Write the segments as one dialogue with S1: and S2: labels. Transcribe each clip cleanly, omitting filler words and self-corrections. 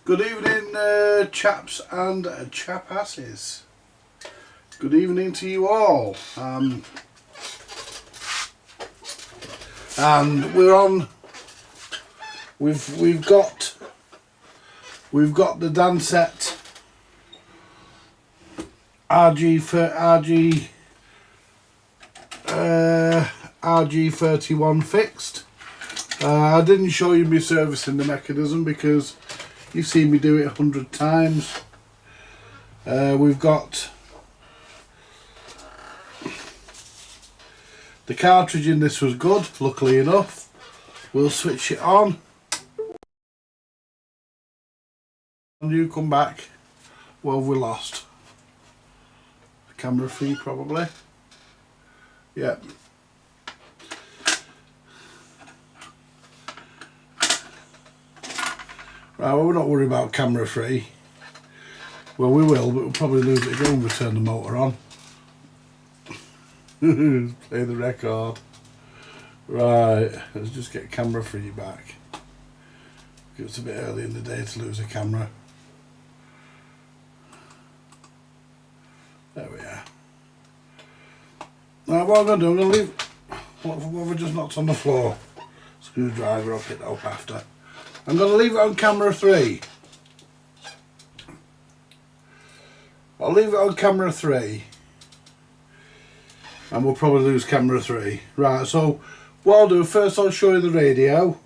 S1: Good evening, chaps and chapasses. Good evening to you all. And we're on. We've got the Dansette RG for RG31 fixed. I didn't show you me servicing the mechanism because you've seen me do it 100 times. We've got the cartridge in this was good, luckily enough. We'll switch it on and you come back. Well, we lost camera free probably. Yep. Right, well, we're not worried about camera free. Well, we will, but we'll probably lose it again when we turn the motor on. Play the record. Right, let's just get camera free back. It's a bit early in the day to lose a camera. There we are. Right, what I'm going to do, I'm going to leave... What have we just knocked on the floor? Screwdriver, I'll pick that up after. I'm going to leave it on camera 3. I'll leave it on camera 3. And we'll probably lose camera 3. Right, so what I'll do, first I'll show you the radio.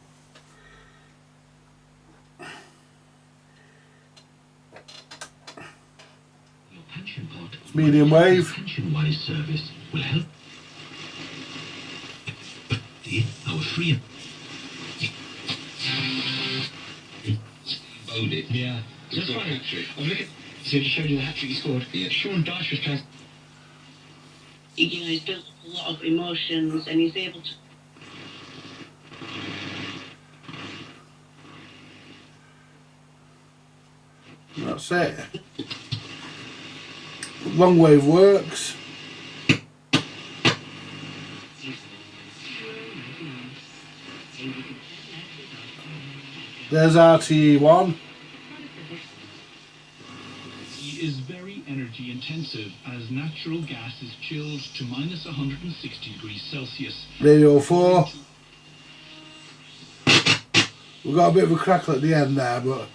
S1: It's medium wave.
S2: Pension-wise service will help. Our free. It. Yeah. That's fine. I'm looking. So he showed you the hat-trick he scored. Yeah. Sean Dyche was trying.
S3: He's built a lot of emotions and he's able to.
S1: That's it. Long wave works. There's RTE1.
S4: Is very energy intensive as natural gas is chilled to minus 160 degrees Celsius.
S1: Radio 4. We've got a bit of a crackle at the end there, but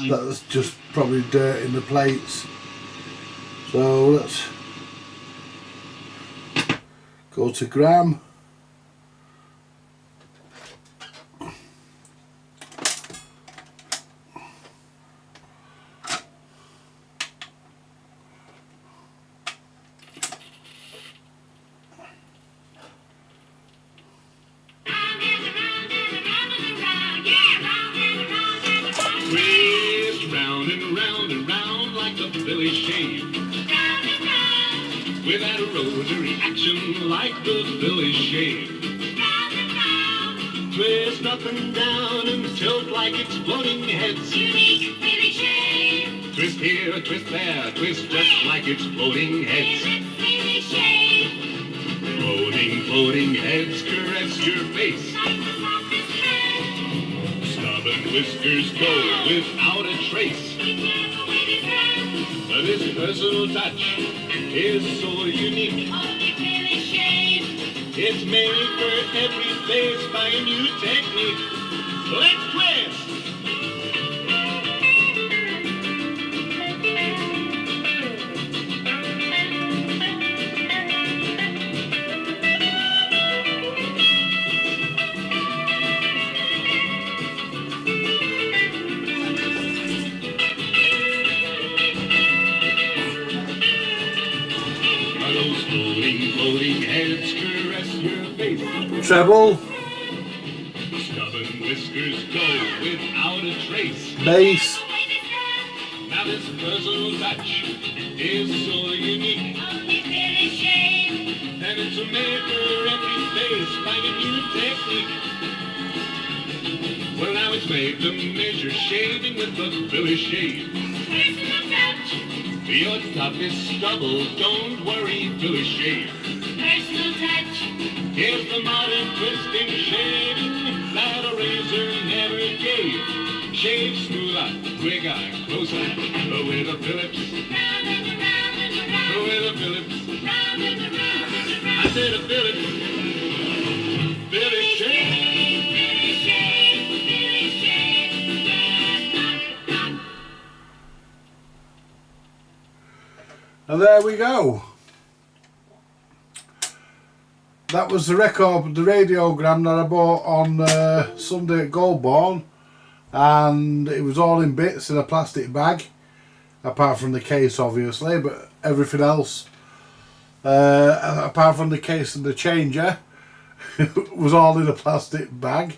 S1: that's just probably dirt in the plates. So let's go to gram.
S5: With that rotary action like the Philly shave. Twist up and down and tilt like exploding heads.
S6: Unique Philly shave.
S5: Twist here, twist there, twist just like exploding heads.
S6: Philly shave.
S5: Floating heads caress your face.
S6: Like the farmer's head.
S5: Stubborn whiskers go without a trace.
S6: He never waved his hand.
S5: This personal touch is so unique.
S6: Only Philly shave.
S5: It's made for every face by a new technique. Let's twist! Floating heads caress your face.
S1: Treble.
S5: Stubborn whiskers go without a trace.
S1: Bass.
S5: Now this personal touch is so unique.
S6: Only Philly shave.
S5: And it's made for every face by a new technique. Well, now it's made to measure shaving with the Philly shave.
S6: Personal touch.
S5: Your toughest stubble, don't worry, Philly shave.
S6: Personal touch.
S5: Here's the modern twisting shaving that a razor never gave. shave, smoother, quicker, closer. With a Phillips.
S6: Round and around and around.
S5: With a Phillips.
S6: Round and around and
S5: I
S6: around.
S5: said a Phillips. Phillips shave.
S6: Billy shave, Billy shave. Yeah, knock, knock.
S1: And there we go. That was the record, the radiogram that I bought on Sunday at Goldbourne, and it was all in bits in a plastic bag, apart from the case obviously, but everything else, apart from the case and the changer, was all in a plastic bag,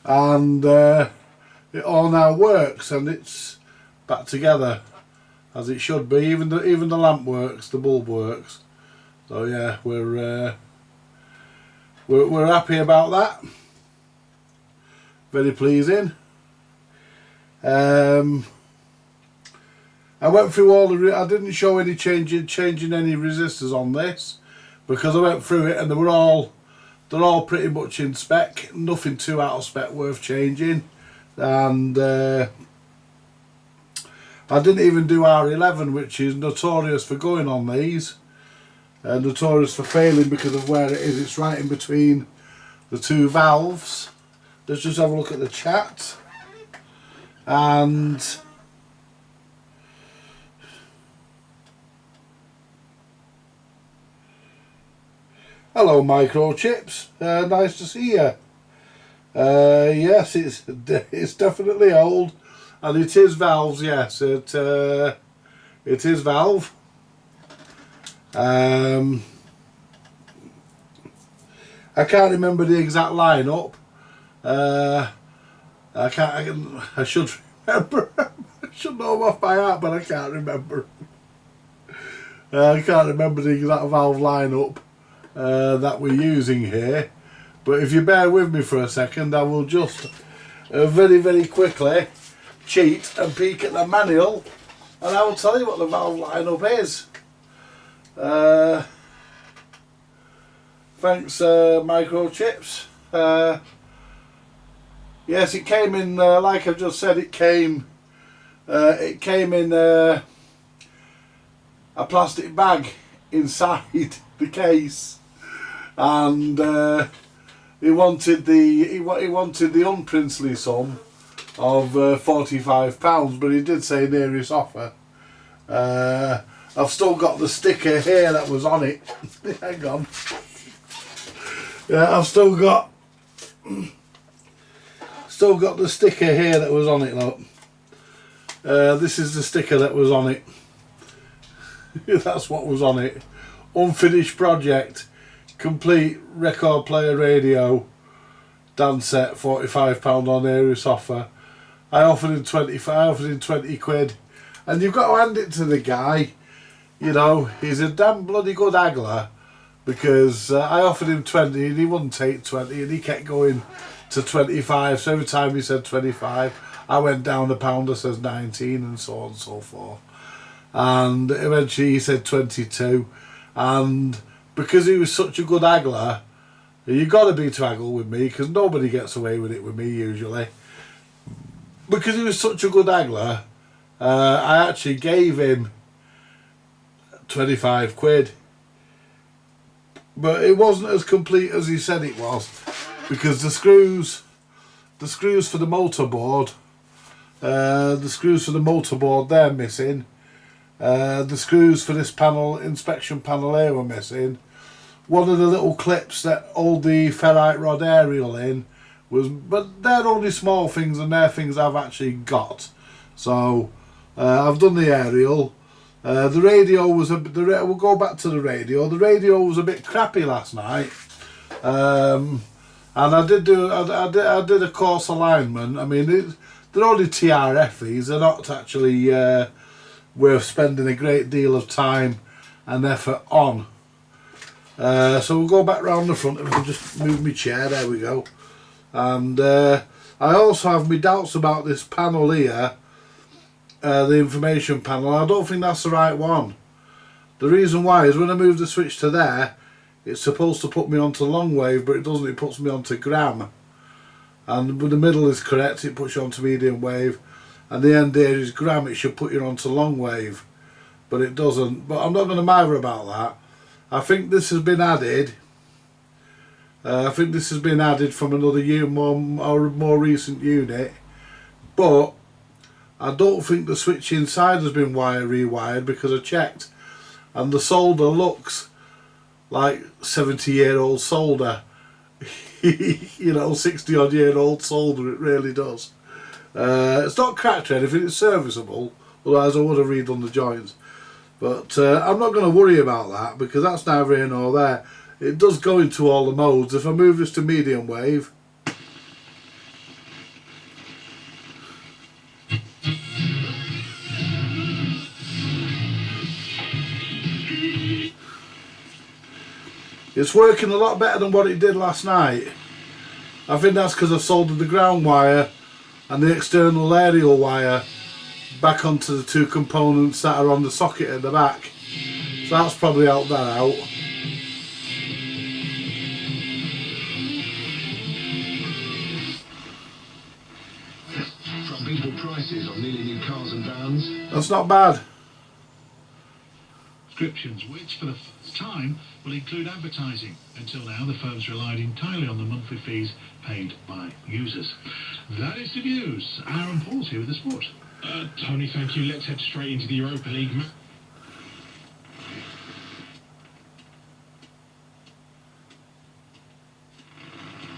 S1: and it all now works and it's back together as it should be. Even the lamp works, the bulb works. So yeah, we're happy about that. Very pleasing. I went through all the. I didn't show any changing any resistors on this because I went through it and they're all pretty much in spec. Nothing too out of spec worth changing, and I didn't even do R11, which is notorious for going on these. Notorious for failing because of where it is. It's right in between the two valves. Let's just have a look at the chat. And hello, microchips. Nice to see you. Yes, it's definitely old, and it is valves. Yes, it is valve. I can't remember the exact lineup. I should remember. I should know them off by heart, but I can't remember. I can't remember the exact valve lineup that we're using here. But if you bear with me for a second, I will just very, very quickly cheat and peek at the manual, and I will tell you what the valve lineup is. Thanks, microchips. Yes, it came in like I've just said. It came in a plastic bag inside the case, and he wanted the unprincely sum of £45, but he did say nearest offer. I've still got the sticker here that was on it. Hang on. Yeah, I've still got the sticker here that was on it. Look, this is the sticker that was on it. That's what was on it. Unfinished project, complete record player radio, Dansette, £45 on Aries offer. I offered him 20 quid, and you've got to hand it to the guy. You know, he's a damn bloody good haggler, because I offered him 20 and he wouldn't take 20, and he kept going to 25. So every time he said 25, I went down a pound, I says 19, and so on and so forth. And eventually he said 22, and because he was such a good haggler, you got to be to haggle with me, because nobody gets away with it with me usually. Because he was such a good haggler, I actually gave him 25 quid, but it wasn't as complete as he said it was, because the screws for the motorboard, they're missing. The screws for this panel, inspection panel here, were missing. One of the little clips that hold the ferrite rod aerial in was, but they're only small things, and they're things I've actually got. So I've done the aerial. The radio was we'll go back to the radio. The radio was a bit crappy last night, and I did a coarse alignment. I mean, they're only TRF, these. They're not actually worth spending a great deal of time and effort on. So we'll go back round the front. If I can just move my chair, there we go. And I also have my doubts about this panel here. The information panel. I don't think that's the right one. The reason why is when I move the switch to there, it's supposed to put me onto long wave, but it doesn't. It puts me onto gram. and when the middle is correct it puts you onto medium wave, and the end here is gram, it should put you onto long wave, but it doesn't. But I'm not going to matter about that. I think this has been added. I think this has been added from another more recent unit, but I don't think the switch inside has been rewired, because I checked and the solder looks like 70-year-old solder. You know, 60-odd-year-old solder, it really does. It's not cracked or anything, it's serviceable, otherwise I would have redone the joints. But I'm not going to worry about that, because that's neither here nor there. It does go into all the modes. If I move this to medium wave, it's working a lot better than what it did last night. I think that's because I soldered the ground wire and the external aerial wire back onto the two components that are on the socket at the back. So that's probably helped that out.
S2: From people prices on nearly new cars and vans.
S1: That's not bad.
S4: Subscriptions, which for the first time will include advertising. Until now, the firms relied entirely on the monthly fees paid by users. That is the news. Aaron Paul's here with the sport.
S2: Tony, thank you. Let's head straight into the Europa League.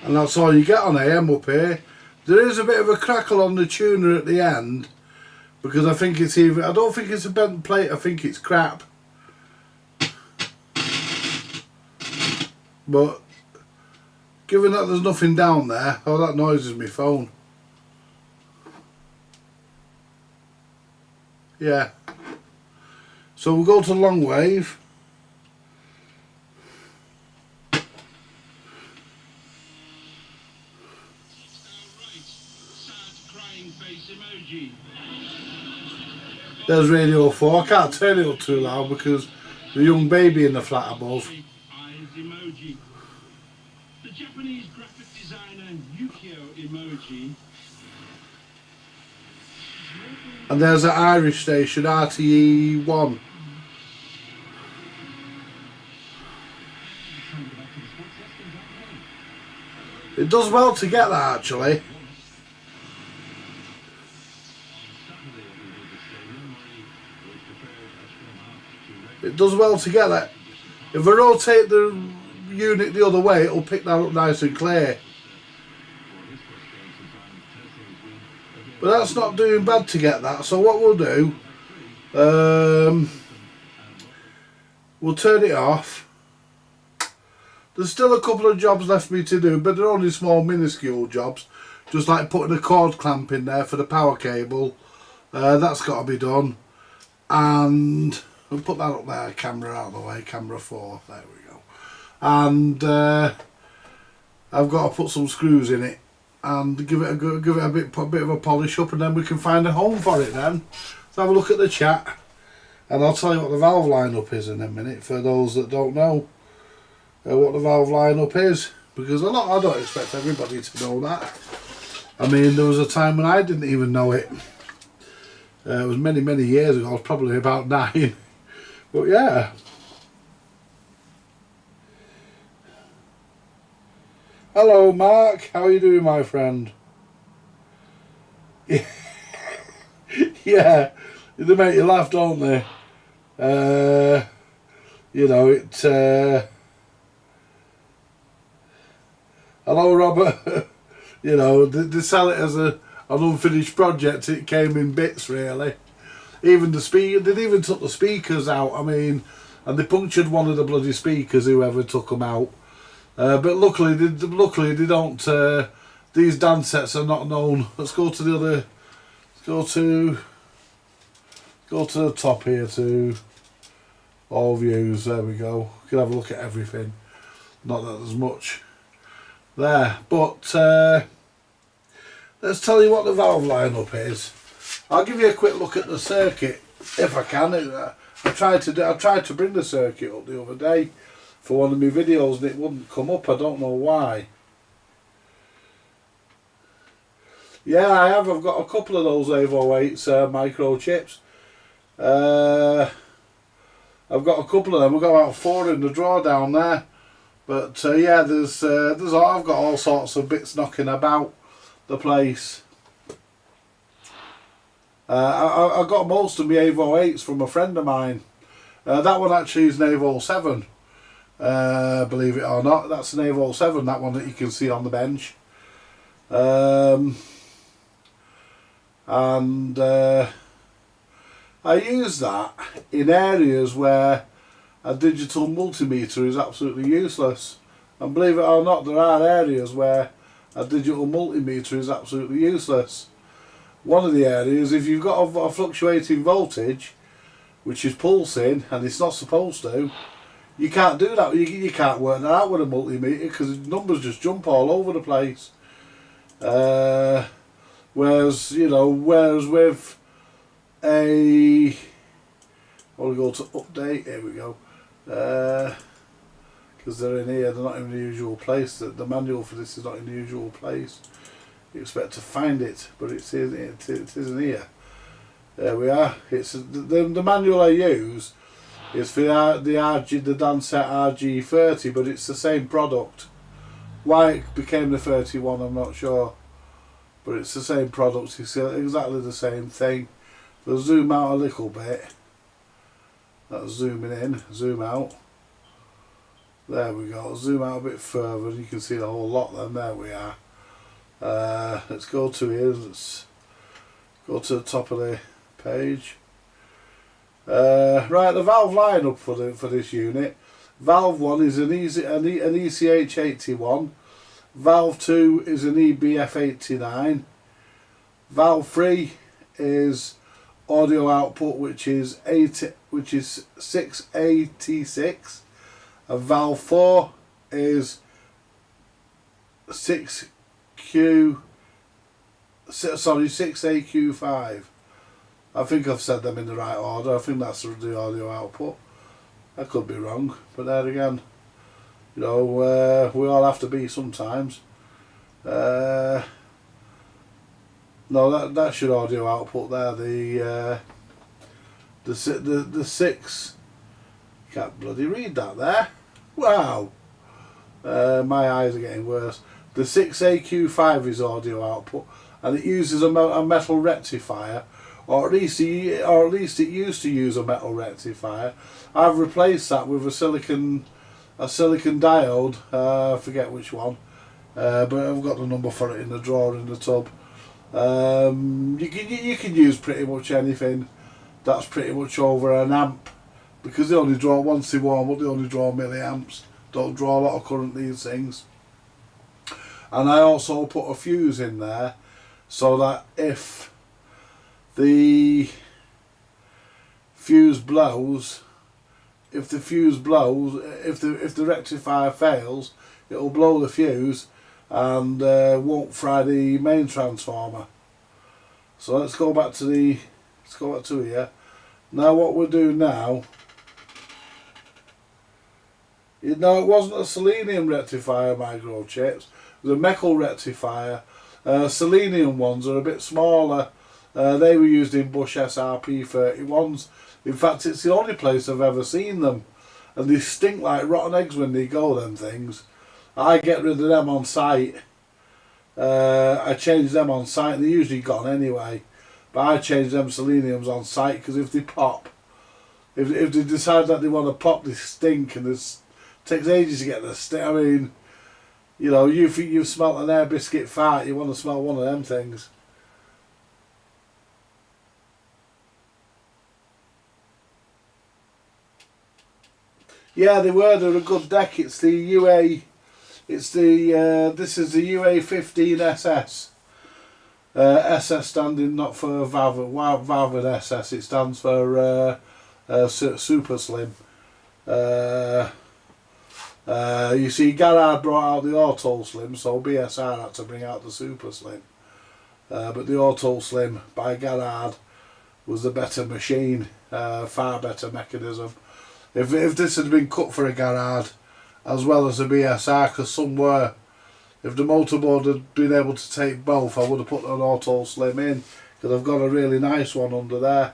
S1: And that's all you get on AM up here. There is a bit of a crackle on the tuner at the end, because I think it's either, I don't think it's a bent plate, I think it's crap. But given that there's nothing down there, oh, that noise is my phone. Yeah. So we'll go to long wave. There's radio 4. I can't turn it up too loud because the young baby in the flat above.
S5: Emoji. The Japanese graphic designer Yukio Emoji.
S1: And there's an Irish station, RTE1. It does well to get that, actually. It does well to get that. If I rotate the unit the other way, it'll pick that up nice and clear. But that's not doing bad to get that. So what we'll do, we'll turn it off. There's still a couple of jobs left me to do, but they're only small, minuscule jobs. Just like putting a cord clamp in there for the power cable. That's got to be done. And we'll put that up there, camera out of the way, camera 4, there we go. And I've got to put some screws in it and give it a bit of a polish up, and then we can find a home for it then. Let's have a look at the chat, and I'll tell you what the valve lineup is in a minute for those that don't know what the valve lineup is, because I don't expect everybody to know that. I mean, there was a time when I didn't even know it. It was many years ago. I was probably about 9. But yeah. Hello Mark, how are you doing, my friend? Yeah, they make you laugh, don't they? You know, it... Hello Robert. You know, they sell it as an unfinished project. It came in bits, really. Even the speaker, they even took the speakers out. I mean, and they punctured one of the bloody speakers, whoever took them out. But luckily they don't. These Dansets are not known. Let's go to the other. Let's go to the top here to all views. There we go. You can have a look at everything. Not that there's much there, but let's tell you what the valve lineup is. I'll give you a quick look at the circuit if I can. I tried to bring the circuit up the other day for one of my videos and it wouldn't come up. I don't know why. Yeah, I have. I've got a couple of those Avo 8s microchips. I've got a couple of them. I've got about 4 in the drawer down there. But yeah, I've got all sorts of bits knocking about the place. I got most of my Avo 8s from a friend of mine. That one actually is an Avo 7. Believe it or not, that's an Avo 7. That one that you can see on the bench. And I use that in areas where a digital multimeter is absolutely useless. And believe it or not, there are areas where a digital multimeter is absolutely useless. One of the areas, if you've got a fluctuating voltage, which is pulsing, and it's not supposed to, you can't do that. You can't work that out with a multimeter because the numbers just jump all over the place. Whereas with a, I'll go to update. Here we go. Because they're in here, they're not in the usual place. The manual for this is not in the usual place. You expect to find it, but it isn't here. There we are. It's the manual I use is for the DANSETTE RG 30, but it's the same product. Why it became the 31, I'm not sure. But it's the same product. It's exactly the same thing. If I zoom out a little bit, that's zooming in, zoom out. There we go. Zoom out a bit further, and you can see the whole lot. Then there we are. Let's go to here. Let's go to the top of the page. Right, the valve lineup for this unit. Valve 1 is an ECH81. Valve 2 is an EBF89. Valve 3 is audio output, which is 6AT6, and valve 4 is 6AQ5. I think I've said them in the right order. I think that's the audio output. I could be wrong, but there again, we all have to be sometimes. No, that's your audio output there. The 6. Can't bloody read that there. Wow. My eyes are getting worse. The 6AQ5 is audio output, and it uses a metal rectifier, or at least it used to use a metal rectifier. I've replaced that with a silicon diode. I forget which one, but I've got the number for it in the drawer in the tub. You can use pretty much anything that's pretty much over an amp, because they only draw, once they warm up, they only draw milliamps. Don't draw a lot of current, these things. And I also put a fuse in there so that if the fuse blows, if the rectifier fails, it'll blow the fuse and won't fry the main transformer. So let's go back to here. Now what we'll do now, it wasn't a selenium rectifier microchips, it was a metal rectifier. Selenium ones are a bit smaller. They were used in Bush SRP 31s. In fact, it's the only place I've ever seen them, and they stink like rotten eggs when they go, them things. I get rid of them on site. I change them on site. They're usually gone anyway, but I change them seleniums on site, because if they pop, if they decide that they want to pop, they stink, and it takes ages to get the stink. I mean, you think you've smelt an air biscuit fart, you want to smell one of them things. Yeah, they're a good deck. It's the UA. This is the UA15 SS. SS standing not for valve SS. It stands for super slim. You see, Garrard brought out the Auto Slim, so BSR had to bring out the Super Slim. But the Auto Slim by Garrard was the better machine, far better mechanism. If this had been cut for a Garrard as well as a BSR, because some were, if the motorboard had been able to take both, I would have put an auto slim in, because I've got a really nice one under there.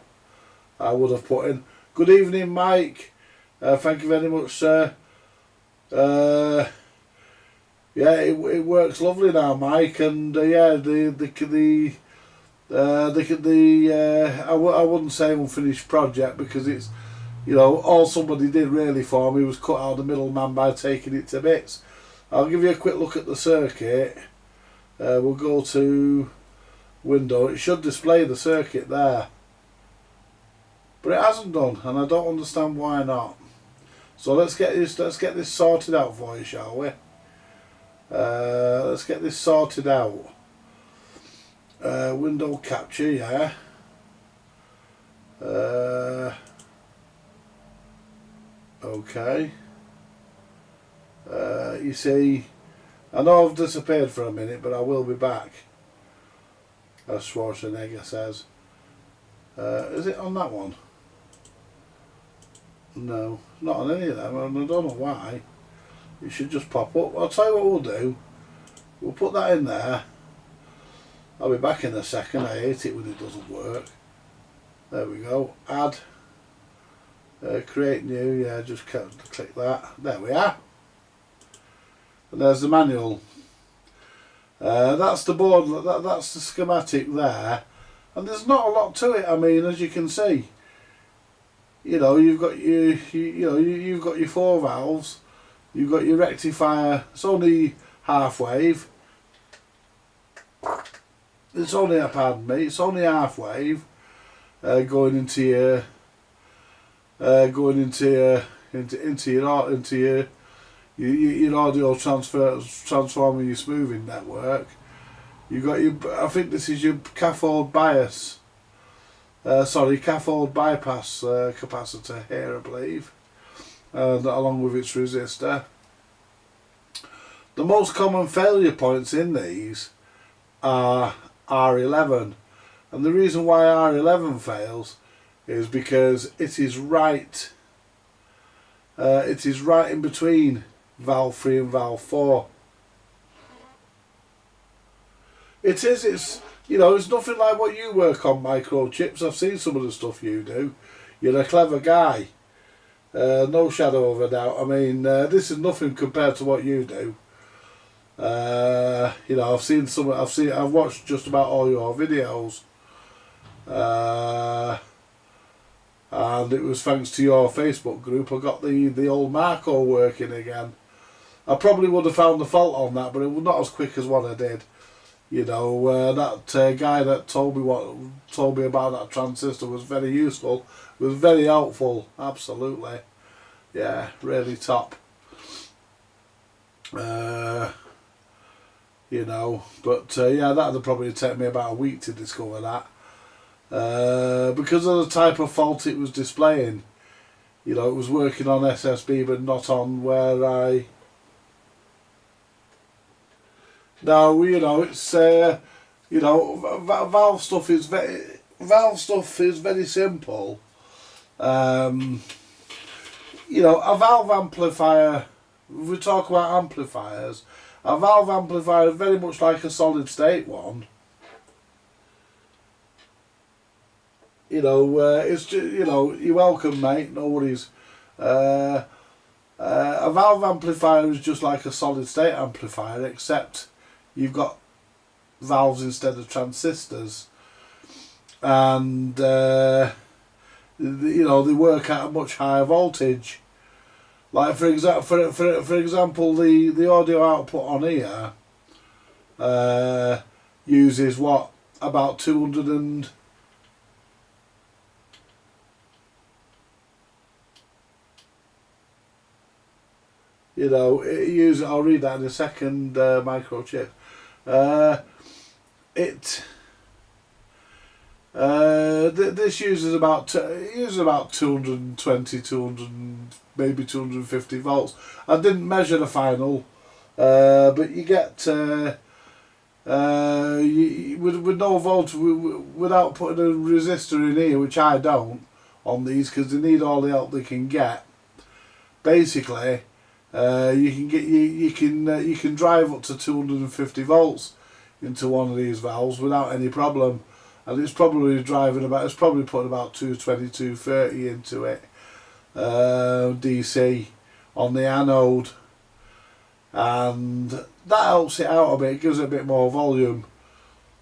S1: I would have put in. Good evening, Mike. Thank you very much, sir. Yeah, it works lovely now, Mike, and yeah, I wouldn't say unfinished project, because it's, you know, all somebody did really for me was cut out the middleman by taking it to bits. I'll give you a quick look at the circuit. We'll go to window. It should display the circuit there, but it hasn't done, and I don't understand why not. So let's get this sorted out for you, shall we? Let's get this sorted out. Window capture, yeah. Okay. You see, I know I've disappeared for a minute, but I will be back, as Schwarzenegger says. Is it on that one? No, not on any of them, and I don't know why. It should just pop up. I'll tell you what we'll do. We'll put that in there. I'll be back in a second. I hate it when it doesn't work. There we go. Add. Create new. Yeah, just click that. There we are. And there's the manual. That's the board. That's the schematic there. And there's not a lot to it. I mean, as you can see, you know, you've got you've got your 4 valves. You've got your rectifier. It's only half wave. It's only it's only half wave. Going into your your audio transformer, your smoothing network. You got your, I think this is your cathode bias. Cathode bypass capacitor here, I believe, along with its resistor. The most common failure points in these are R11, and the reason why R11 fails is because it is right. It is right in between valve 3 and valve 4. It's you know, it's nothing like what you work on, microchips. I've seen some of the stuff you do. You're a clever guy, no shadow of a doubt. I mean, this is nothing compared to what you do. You know, I've watched just about all your videos, and it was thanks to your Facebook group I got the old Marco working again. I probably would have found the fault on that, but it was not as quick as what I did. You know, that guy that told me about that transistor was very useful, was very helpful, absolutely. Yeah, really top. You know, but yeah, that would probably take me about a week to discover that. Because of the type of fault it was displaying. You know, it was working on SSB but not on where I... No, you know, it's you know, valve stuff is very simple. You know, a valve amplifier, if we talk about amplifiers, a valve amplifier is very much like a solid state one. You know, it's just, you know, you're welcome, mate, no worries. A valve amplifier is just like a solid state amplifier, except you've got valves instead of transistors, and you know, they work at a much higher voltage. Like for example, the audio output on here uses what, about 200 and... You know, it uses, I'll read that in a second, microchip. This uses about 220, 200, maybe 250 volts. I didn't measure the final, but you get with no voltage, without putting a resistor in here, which I don't on these because they need all the help they can get. Basically, You can drive up to 250 volts into one of these valves without any problem, and it's probably putting about 220, 230 into it, DC on the anode, and that helps it out a bit. It gives it a bit more volume,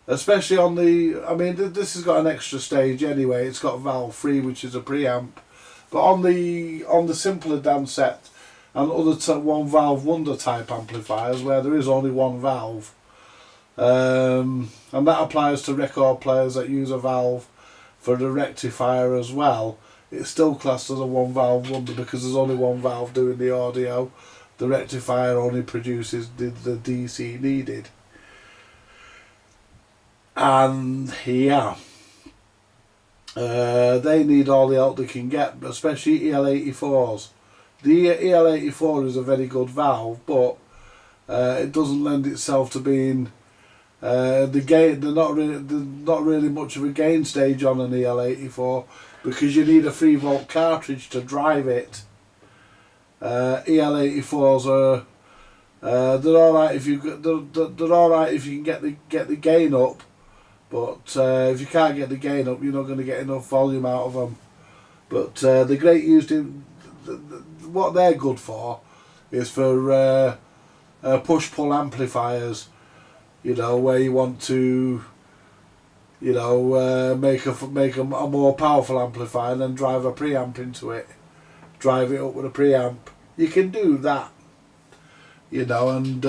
S1: especially on the. I mean, this has got an extra stage anyway. It's got valve 3, which is a preamp, but on the simpler Dansette and other one valve wonder type amplifiers where there is only one valve, and that applies to record players that use a valve for the rectifier as well. It's still classed as a one valve wonder because there's only one valve doing the audio. The rectifier only produces the DC needed. And yeah, they need all the help they can get, especially EL84s. The EL84 is a very good valve, but it doesn't lend itself to being the gain. There's not really much of a gain stage on an EL84 because you need a 3-volt cartridge to drive it. EL84s are they're all right if they're all right if you can get the gain up, but if you can't get the gain up, you're not going to get enough volume out of them. But the great used in what they're good for is for push-pull amplifiers, you know, where you want to, you know, make a more powerful amplifier and then drive a preamp into it, drive it up with a preamp. You can do that, you know, and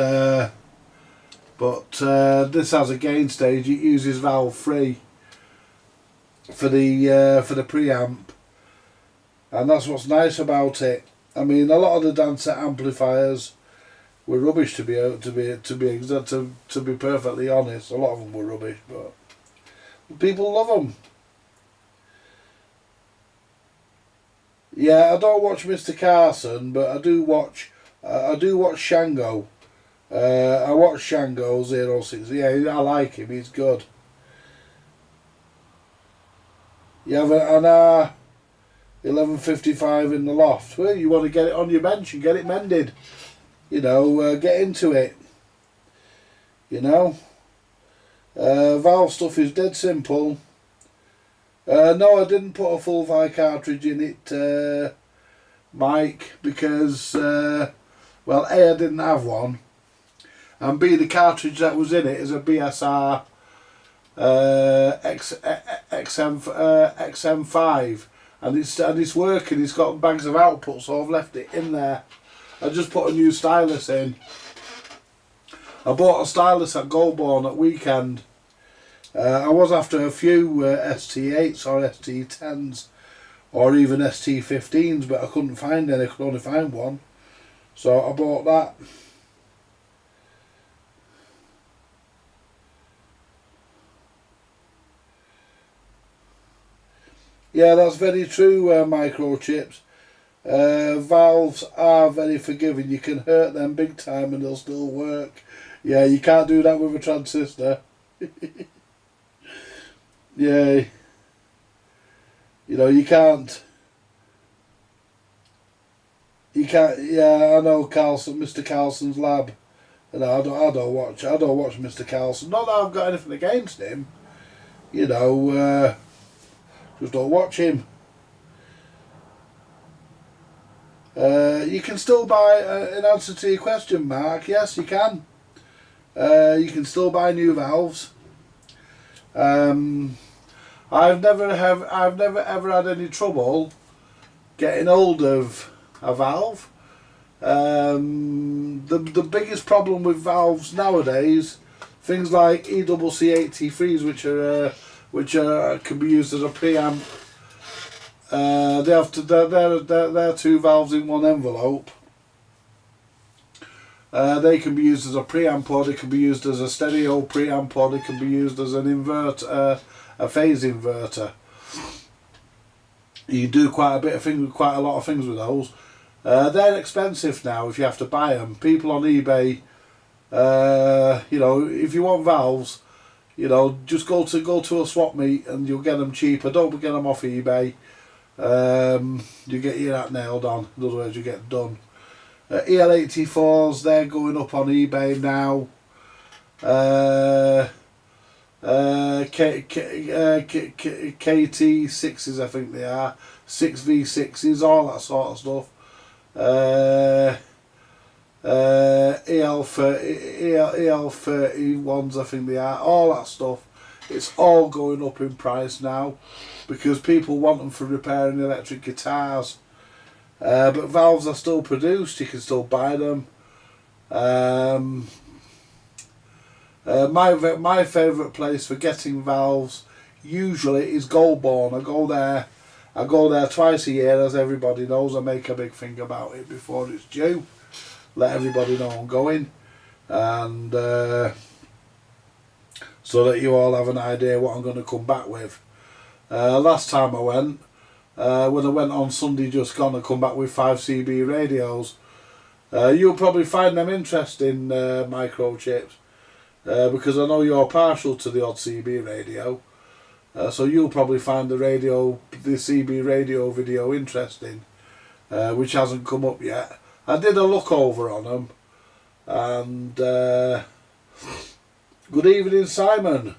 S1: but this has a gain stage. It uses valve 3 for the preamp, and that's what's nice about it. I mean, a lot of the Dansette amplifiers were rubbish to be perfectly honest. A lot of them were rubbish, but people love them. Yeah, I don't watch Mr. Carson, but I do watch Shango. I watch Shango 06. Yeah, I like him. He's good. You have an R1155 in the loft. Well, you want to get it on your bench and get it mended. You know, get into it. You know, valve stuff is dead simple. No, I didn't put a full Vi cartridge in it, Mike, because well, A, I didn't have one, and B, the cartridge that was in it is a BSR XM5, and it's working. It's got bags of output, so I've left it in there. I just put a new stylus in. I bought a stylus at Goulburn at weekend. I was after a few ST8s or ST10s or even ST15s, but I couldn't find any. I could only find one, so I bought that. Yeah, that's very true, microchips. Valves are very forgiving. You can hurt them big time and they'll still work. Yeah, you can't do that with a transistor. Yeah, you know, you can't. Yeah, I know Carlson, Mr. Carlson's lab. And I don't watch Mr. Carlson. Not that I've got anything against him. You know, just don't watch him. You can still buy, in answer to your question, Mark, yes, you can. You can still buy new valves. I've never ever had any trouble getting hold of a valve. The biggest problem with valves nowadays, things like ECC83s, which can be used as a preamp. They're 2 valves in one envelope. They can be used as a preamp, or they can be used as a stereo preamp, or they can be used as an inverter, a phase inverter. You do quite a lot of things with those. They're expensive now if you have to buy them. People on eBay, you know, if you want valves, you know, just go to a swap meet and you'll get them cheaper. Don't get them off eBay. You get your hat nailed on. In other words, you get done. EL84s, they're going up on eBay now. KT6s, I think they are. 6v6s, all that sort of stuff. EL31s, I think they are. All that stuff. It's all going up in price now because people want them for repairing electric guitars. But valves are still produced, you can still buy them. My favourite place for getting valves usually is Goldborn. I go there twice a year, as everybody knows. I make a big thing about it before it's due. Let everybody know I'm going, and so that you all have an idea what I'm going to come back with. Last time I went, when I went on Sunday just gone, I come back with 5 CB radios. You'll probably find them interesting, microchips, because I know you're partial to the odd CB radio. So you'll probably find the CB radio video interesting, which hasn't come up yet. I did a look over on them, and good evening, Simon.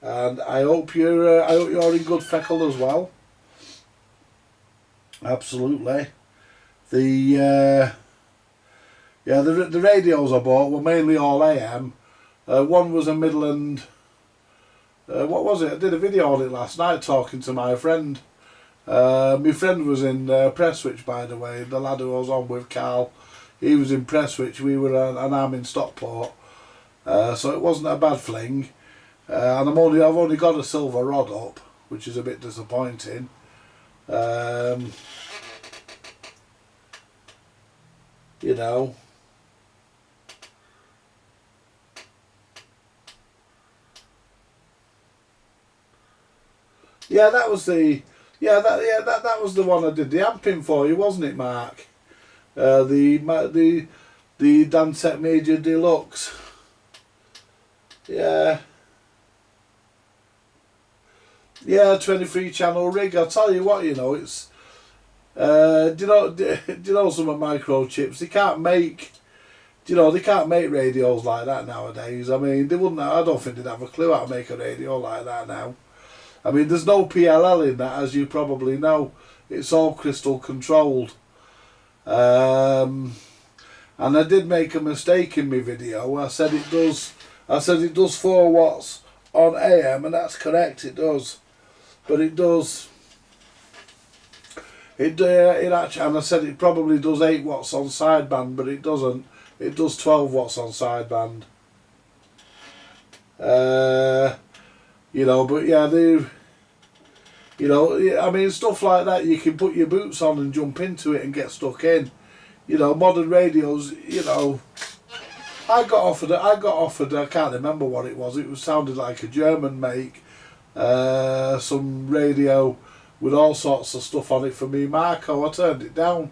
S1: And I hope you're in good feckle as well. Absolutely. The radios I bought were mainly all AM. One was a Midland. What was it? I did a video on it last night talking to my friend. My friend was in Prestwich, by the way. The lad who I was on with, Carl, he was in Prestwich. We were an arm in Stockport, so it wasn't a bad fling. And I've only got a silver rod up, which is a bit disappointing. You know. Yeah, that was the that was the one I did the amping for you, wasn't it, Mark? The Dansette Major Deluxe. Yeah. Yeah, 23 channel rig. I'll tell you what, you know, it's do you know some of microchips? They can't make radios like that nowadays. I mean, they wouldn't. I don't think they'd have a clue how to make a radio like that now. I mean, there's no PLL in that, as you probably know. It's all crystal controlled. And I did make a mistake in my video. I said it does 4 watts on AM, and that's correct. It does, but it does. It actually, and I said it probably does 8 watts on sideband, but it doesn't. It does 12 watts on sideband. You know, but yeah, I mean, stuff like that, you can put your boots on and jump into it and get stuck in. You know, modern radios, you know, I got offered, I can't remember what it was, sounded like a German make, some radio with all sorts of stuff on it for me, Marco. I turned it down.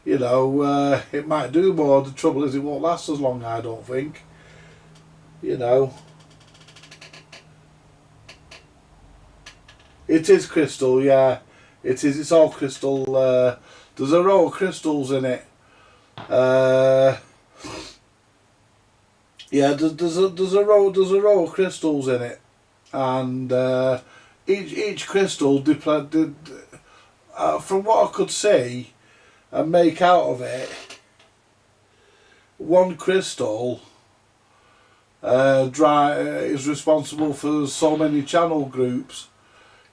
S1: You know, it might do more, the trouble is it won't last as long, I don't think. You know. It is crystal, yeah. It is. It's all crystal. There's a row of crystals in it. Yeah, there's a row of crystals in it, and each crystal from what I could see and make out of it, one crystal is responsible for so many channel groups.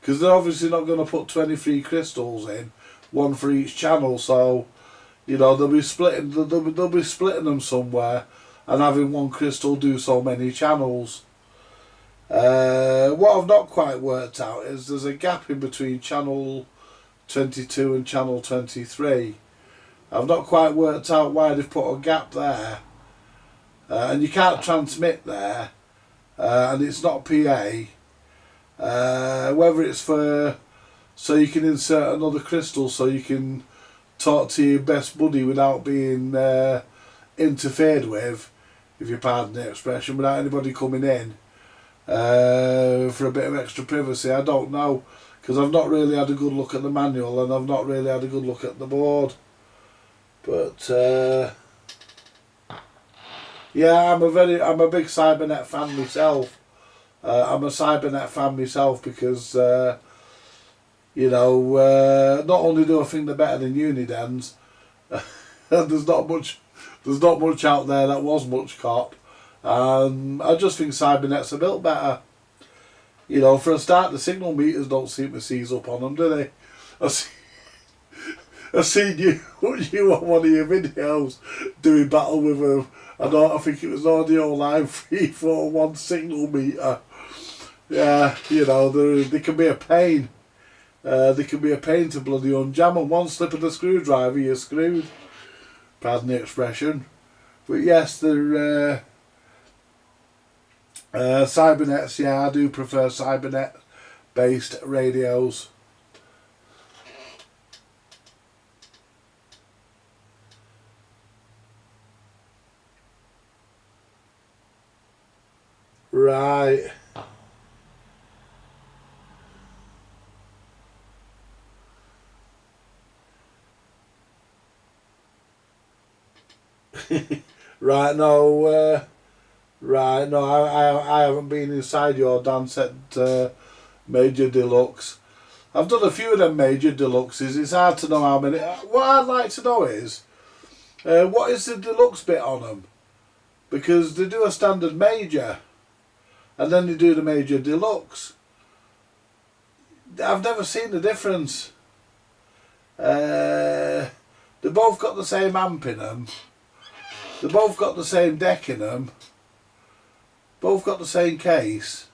S1: Because they're obviously not going to put 23 crystals in, one for each channel. So, you know, they'll be splitting them somewhere, and having one crystal do so many channels. What I've not quite worked out is there's a gap in between channel 22 and channel 23. I've not quite worked out why they've put a gap there, and you can't transmit there, and it's not PA. Whether it's so you can insert another crystal so you can talk to your best buddy without being interfered with, if you pardon the expression, without anybody coming in for a bit of extra privacy. I don't know, because I've not really had a good look at the manual and I've not really had a good look at the board. But yeah, I'm a big Cybernet fan myself. I'm a Cybernet fan myself because you know, not only do I think they're better than Unidens, there's not much out there that was much cop. I just think Cybernets are built better. You know, for a start, the signal meters don't seem to seize up on them, do they? I seen you on one of your videos doing battle with I think it was Audio Line 341 signal meter. Yeah, you know, they can be a pain. They can be a pain to bloody unjam, and one slip of the screwdriver, you're screwed. Pardon the expression. But yes, they're Cybernets. Yeah, I do prefer Cybernet based radios. Right. Right, no, I haven't been inside your Dansette Major Deluxe. I've done a few of them Major Deluxes. It's hard to know how many. What I'd like to know is, what is the deluxe bit on them? Because they do a standard Major, and then they do the Major Deluxe. I've never seen the difference. They both got the same amp in them. They both got the same deck in them. Both got the same case.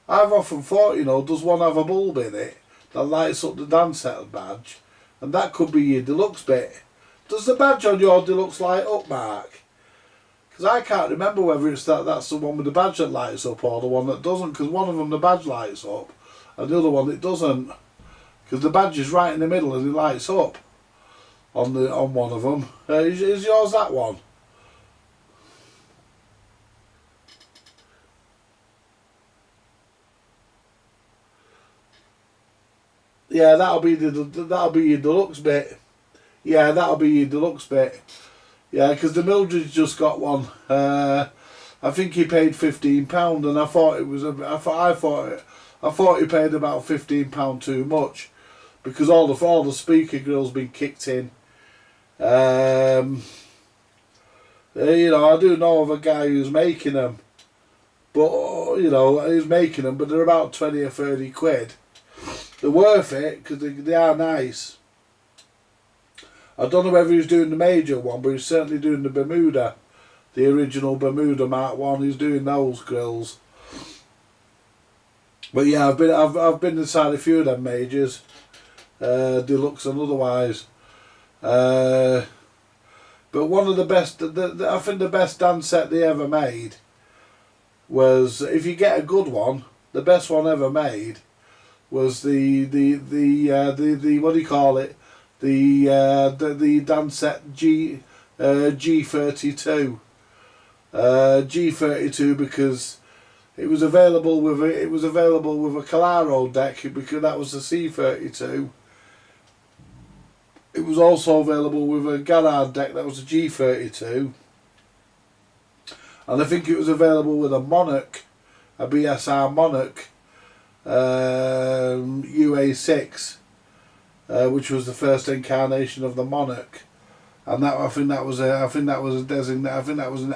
S1: I've often thought, you know, does one have a bulb in it that lights up the Dansette badge? And that could be your deluxe bit. Does the badge on your deluxe light up, Mark? Because I can't remember whether it's that's the one with the badge that lights up or the one that doesn't. Because one of them the badge lights up and the other one it doesn't. Because the badge is right in the middle and it lights up on one of them. Is yours that one? Yeah, that'll be your deluxe bit. Yeah, that'll be your deluxe bit. Yeah, because the Mildred's just got one. I think he paid £15, and I thought it was I thought he paid about £15 too much, because all the speaker grills been kicked in. You know, I do know of a guy who's making them, but you know, he's making them, but they're about 20 or 30 quid. They're worth it because they are nice. I don't know whether he's doing the major one, but he's certainly doing the Bermuda, the original Bermuda Mark 1. He's doing those grills. But yeah, I've been inside a few of them majors, deluxe and otherwise. But one of the best, I think the best Dansette they ever made was, if you get a good one, the best one ever made was the what do you call it? The Dansette G32. G32 because it was available with a Calaro deck, because that was the C32. It was also available with a Garrard deck, that was a G32. And I think it was available with a Monarch, a BSR Monarch UA6, which was the first incarnation of the Monarch. And that I think that was an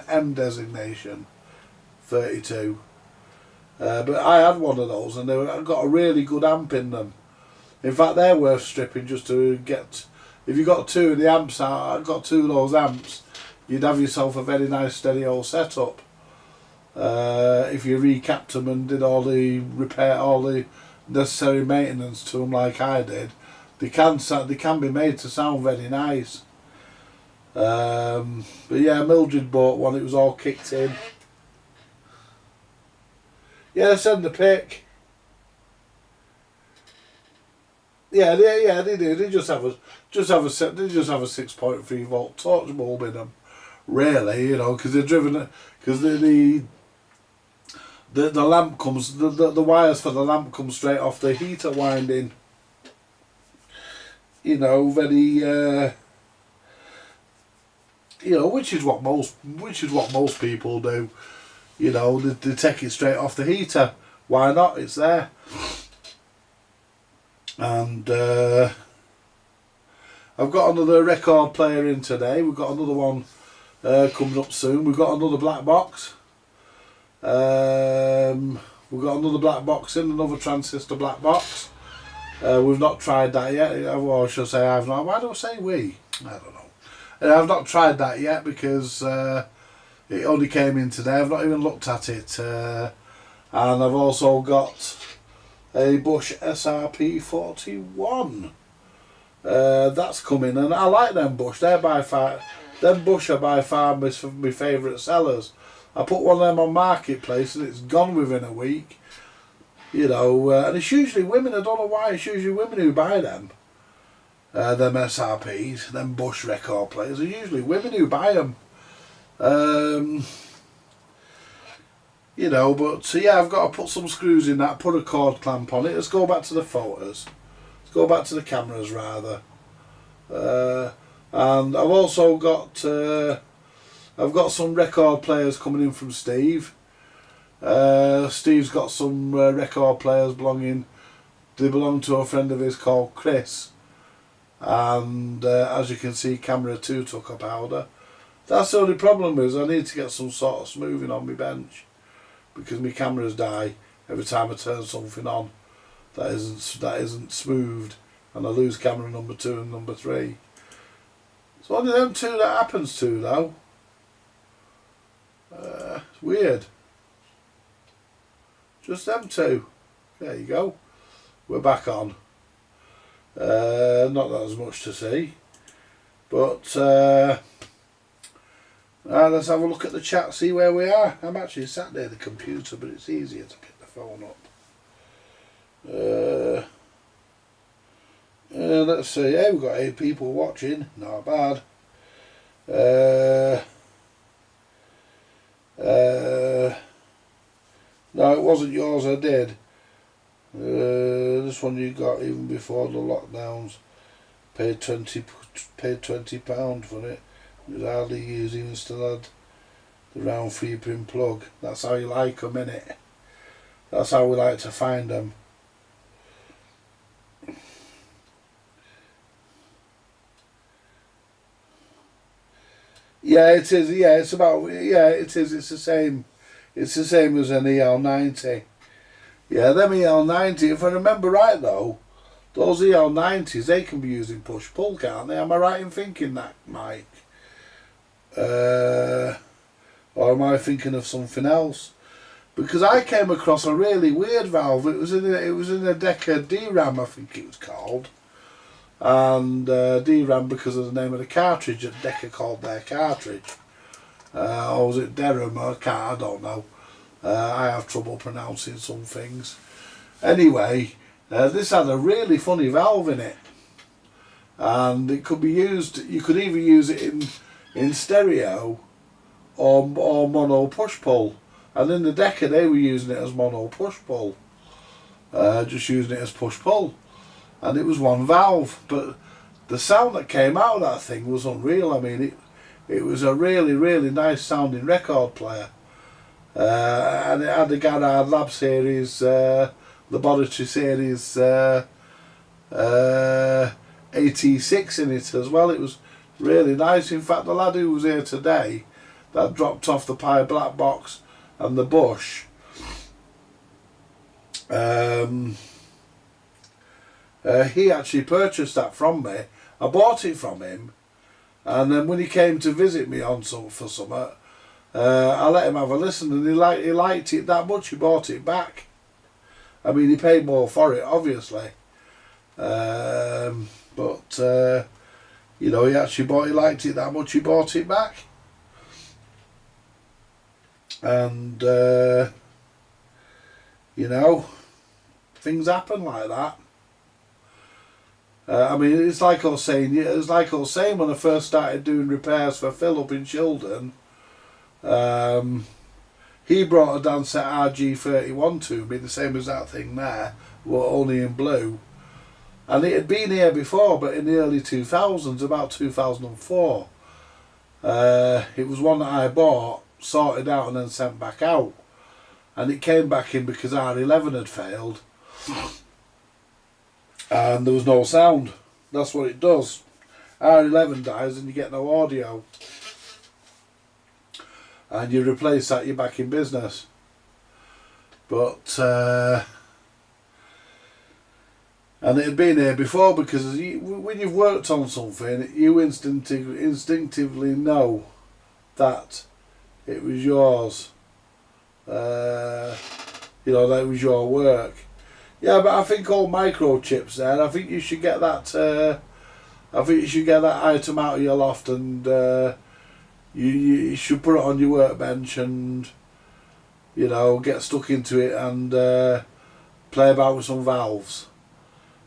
S1: M designation, 32. But I had one of those, and I got a really good amp in them. In fact, they're worth stripping just to get. If you got two of the amps out, I got two of those amps, you'd have yourself a very nice stereo setup. If you recapped them and did all the necessary maintenance to them like I did, they can be made to sound very nice. But yeah, Mildred bought one. It was all kicked in. Yeah, send the pic. Yeah, they do. They just have a 6.3 volt torch bulb in them. Really, you know, because they're driven. Because the the lamp comes, the wires for the lamp come straight off the heater winding. You know, very, you know, which is what most people do. You know, they take it straight off the heater. Why not? It's there. And I've got another record player in today. We've got another one coming up soon. We've got another black box. We've got another black box in, another transistor black box. We've not tried that yet. Well, I should say I've not. Why do I say we? I don't know. I've not tried that yet because it only came in today. I've not even looked at it. And I've also got a Bush SRP 41. That's coming, and I like them Bush. They're by far, them Bush are by far my favourite sellers. I put one of them on Marketplace and it's gone within a week. You know, and it's usually women. I don't know why. It's usually women who buy them. Them SRPs, them Bush record players. Are usually women who buy them. You know, but so yeah, I've got to put some screws in that. Put a cord clamp on it. Let's go back to the photos. Let's go back to the cameras rather. And I've also got I've got some record players coming in from Steve. Steve's got some record players belonging. They belong to a friend of his called Chris. And as you can see, camera 2 took a powder. That's the only problem is I need to get some sort of smoothing on my bench because my cameras die every time I turn something on that isn't smoothed, and I lose camera number 2 and number 3. It's only them two that happens to though. It's weird. Just them two. There you go. We're back on. Not that there's much to see, but let's have a look at the chat, see where we are. I'm actually sat near the computer, but it's easier to pick the phone up. Let's see. Hey, we've got 8 people watching. Not bad. No, it wasn't yours. I did. This one you got even before the lockdowns. Paid £20 for it. It was hardly using and still had the round 3-pin plug. That's how you like them, innit? That's how we like to find them. Yeah, it is. Yeah, it's about. Yeah, it is. It's the same. It's the same as an EL90. Yeah, them EL90. If I remember right, though, those EL90s they can be used in push-pull, can't they? Am I right in thinking that, Mike? Or am I thinking of something else? Because I came across a really weird valve. It was in a Decca DRAM, I think it was called. And DRAM because of the name of the cartridge that Decca called their cartridge. Or was it Derham? I don't know. I have trouble pronouncing some things. Anyway, this had a really funny valve in it. And it could be used, you could either use it in stereo or mono push-pull. And in the Decca they were using it as mono push-pull. Just using it as push-pull. And it was one valve, but the sound that came out of that thing was unreal. I mean, it was a really, really nice sounding record player. And it had the Garrard Lab series, laboratory series 86 in it as well. It was really nice. In fact, the lad who was here today that dropped off the Pi Black Box and the Bush, he actually purchased that from me. I bought it from him, and then when he came to visit me for summer, I let him have a listen, and he liked it that much he bought it back. I mean, he paid more for it, obviously, but you know, he liked it that much he bought it back, and you know, things happen like that. I mean, it's like I was saying when I first started doing repairs for Phil up in Children. he brought a Dansette RG31 to me, the same as that thing there, but only in blue. And it had been here before, but in the early 2000s, about 2004. It was one that I bought, sorted out and then sent back out. And it came back in because R11 had failed. And there was no sound. That's what it does. R11 dies and you get no audio. And you replace that, you're back in business. But and it had been here before, because when you've worked on something, you instinctively know that it was yours. You know, that it was your work. Yeah, but I think all microchips there, I think you should get that I think you should get that item out of your loft, and you should put it on your workbench and, you know, get stuck into it and play about with some valves.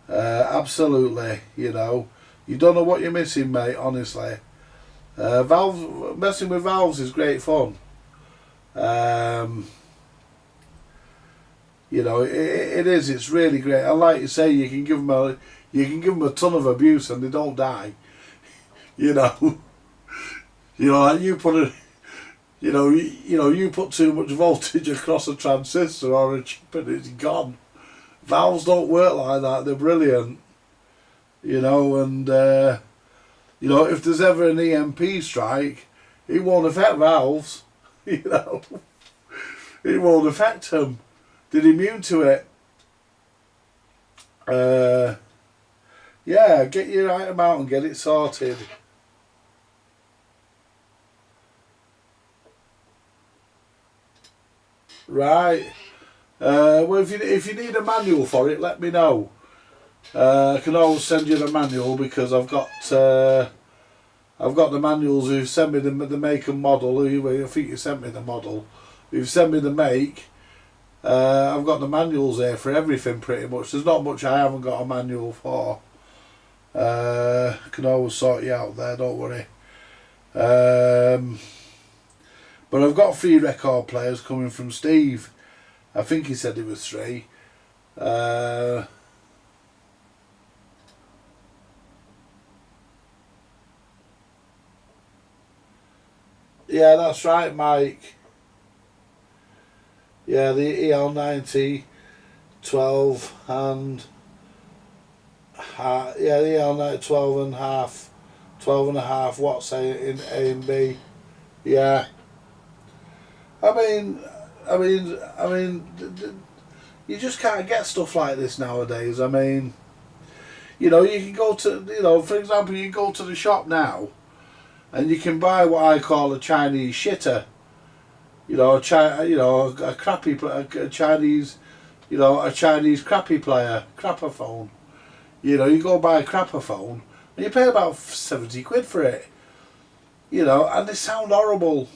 S1: Absolutely, you know. You don't know what you're missing, mate, honestly. Messing with valves is great fun. You know, it is. It's really great. And like you say, you can give them a ton of abuse and they don't die. You know, like you put a, you put too much voltage across a transistor or a chip and it's gone. Valves don't work like that. They're brilliant. You know, and you know, if there's ever an EMP strike, it won't affect valves. You know, it won't affect them. They're immune to it. Yeah, get your item out and get it sorted. Right. Well, if you need a manual for it, let me know. I can always send you the manual, because I've got the manuals. Who sent me the make and model. I think you sent me the model. You've sent me the make. I've got the manuals there for everything pretty much. There's not much I haven't got a manual for. I can always sort you out there, don't worry. But I've got 3 record players coming from Steve. I think he said it was 3. Yeah, that's right, Mike. Yeah, the EL90 12 and yeah, the EL90 12 and a half watts in A and B. Yeah. I mean, you just can't get stuff like this nowadays. I mean, you know, you can go to, you know, for example, you go to the shop now, and you can buy what I call a Chinese shitter. You know, a crappy, a Chinese, you know, a Chinese crappy player, crapperphone. You know, you go buy a crapperphone, and you pay about 70 quid for it. You know, and they sound horrible.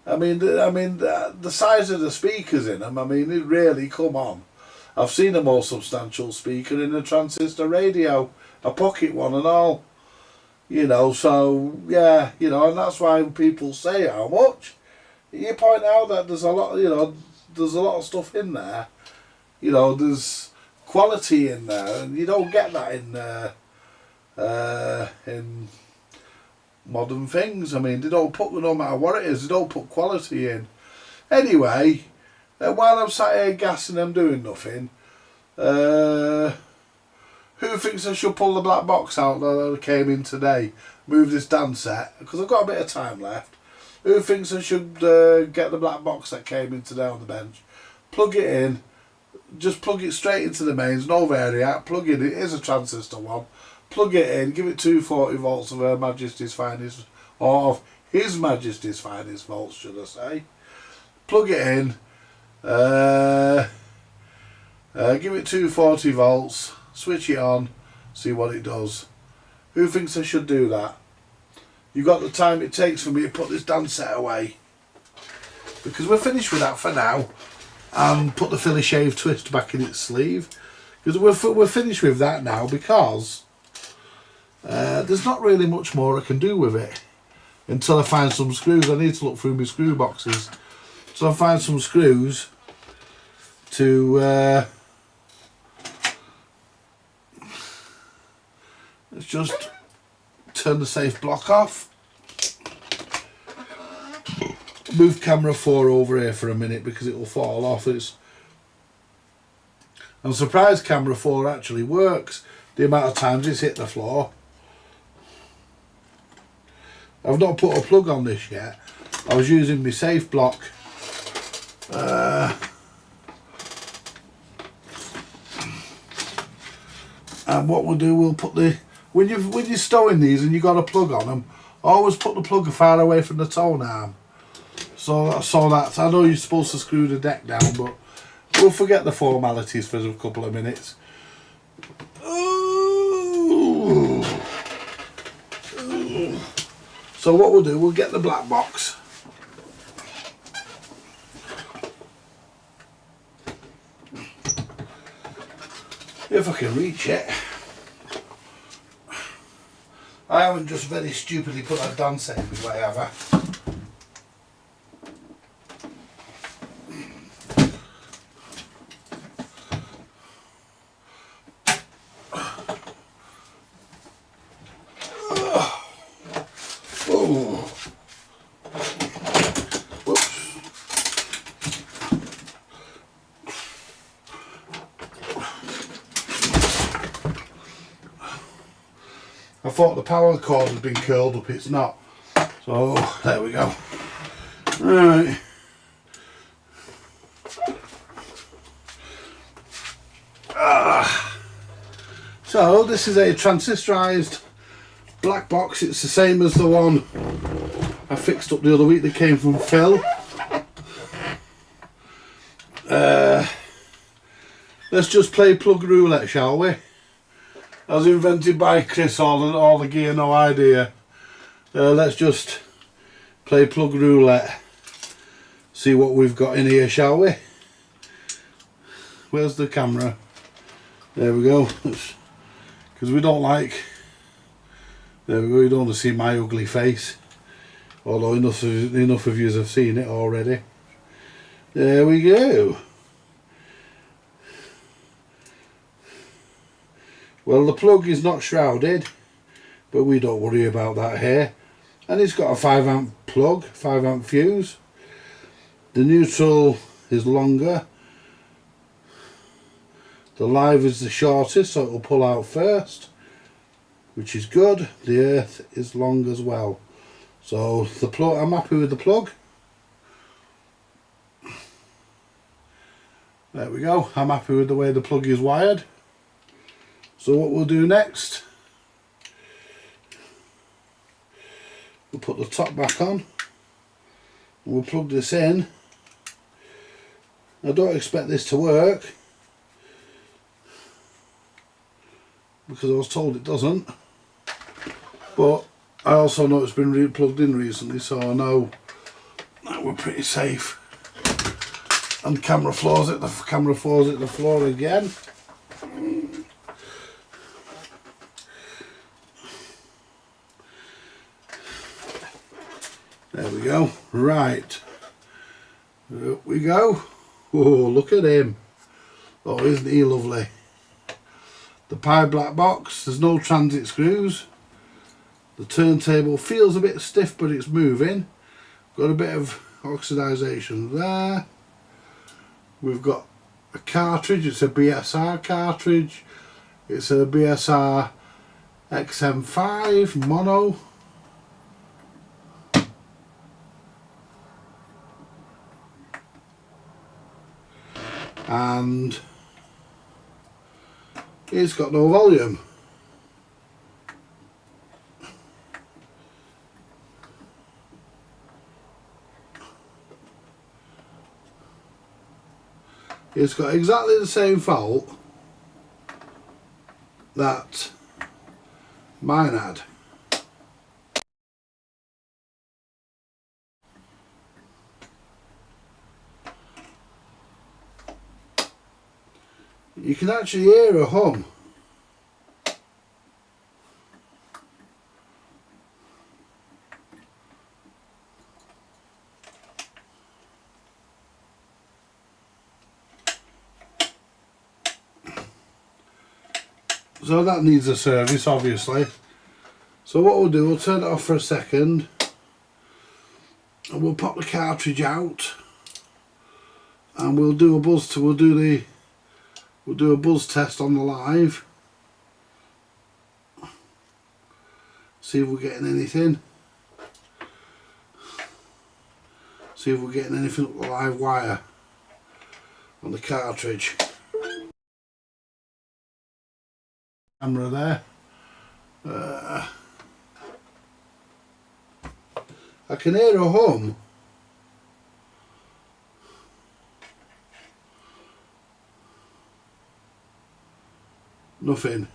S1: I mean, the size of the speakers in them, I mean, it really, come on. I've seen a more substantial speaker in a transistor radio, a pocket one and all. You know, so, yeah, you know, and that's why people say how much. You point out that there's a lot, you know, there's a lot of stuff in there. You know, there's quality in there, and you don't get that in modern things. I mean, they don't put, no matter what it is, they don't put quality in. Anyway, while I'm sat here gassing and doing nothing, who thinks I should pull the black box out that came in today, move this Dansette, because I've got a bit of time left. Who thinks I should get the black box that came in today on the bench, plug it in, just plug it straight into the mains, no variac, plug it in, it is a transistor one, plug it in, give it 240 volts of Her Majesty's finest, or of His Majesty's finest volts, should I say. Plug it in, give it 240 volts, switch it on, see what it does. Who thinks I should do that? You got the time it takes for me to put this Dansette away, because we're finished with that for now, and put the Philly Shave twist back in its sleeve, because we're finished with that now, because there's not really much more I can do with it until I find some screws. I need to look through my screw boxes So I find some screws to let's just turn the safe block off. Move camera 4 over here for a minute because it will fall off. I'm surprised camera 4 actually works, the amount of times it's hit the floor. I've not put a plug on this yet. I was using my safe block. And what we'll do, we'll put the when you're stowing these and you got a plug on them, always put the plug far away from the towing arm. So that's I know you're supposed to screw the deck down, but we'll forget the formalities for a couple of minutes. Ooh. Ooh. So what we'll do, we'll get the black box. If I can reach it. I haven't just very stupidly put a dansette in my way, have I? Oh. Whoops. I thought the power cord had been curled up, it's not. So, there we go. Right. So, this is a transistorised black box. It's the same as the one I fixed up the other week that came from Phil. Let's just play plug roulette, shall we? As invented by Chris, all the gear, no idea. Let's just play plug roulette. See what we've got in here, shall we? Where's the camera? There we go. Because we don't like... There we go, you don't want to see my ugly face. Although enough of you have seen it already. There we go. Well, the plug is not shrouded, but we don't worry about that here. And it's got a 5 amp plug, 5 amp fuse. The neutral is longer. The live is the shortest, so it will pull out first, which is good. The earth is long as well. So the plug, I'm happy with the plug. There we go. I'm happy with the way the plug is wired. So what we'll do next, we'll put the top back on. We'll plug this in. I don't expect this to work because I was told it doesn't, but I also know it's been plugged in recently, so I know that we're pretty safe. And camera floors hit the floor again. There we go. Right. Up we go. Oh, look at him. Oh, isn't he lovely? The pie black box. There's no transit screws. The turntable feels a bit stiff, but it's moving. Got a bit of oxidization there. We've got a cartridge. It's a BSR cartridge. It's a BSR XM5 mono. And it's got no volume. It's got exactly the same fault that mine had. You can actually hear a hum. So that needs a service, obviously. So what we'll do, we'll turn it off for a second, and we'll pop the cartridge out, and we'll do a buzz. We'll do a buzz test on the live. See if we're getting anything. See if we're getting anything up the live wire on the cartridge. Camera there. I can hear a hum. Nothing.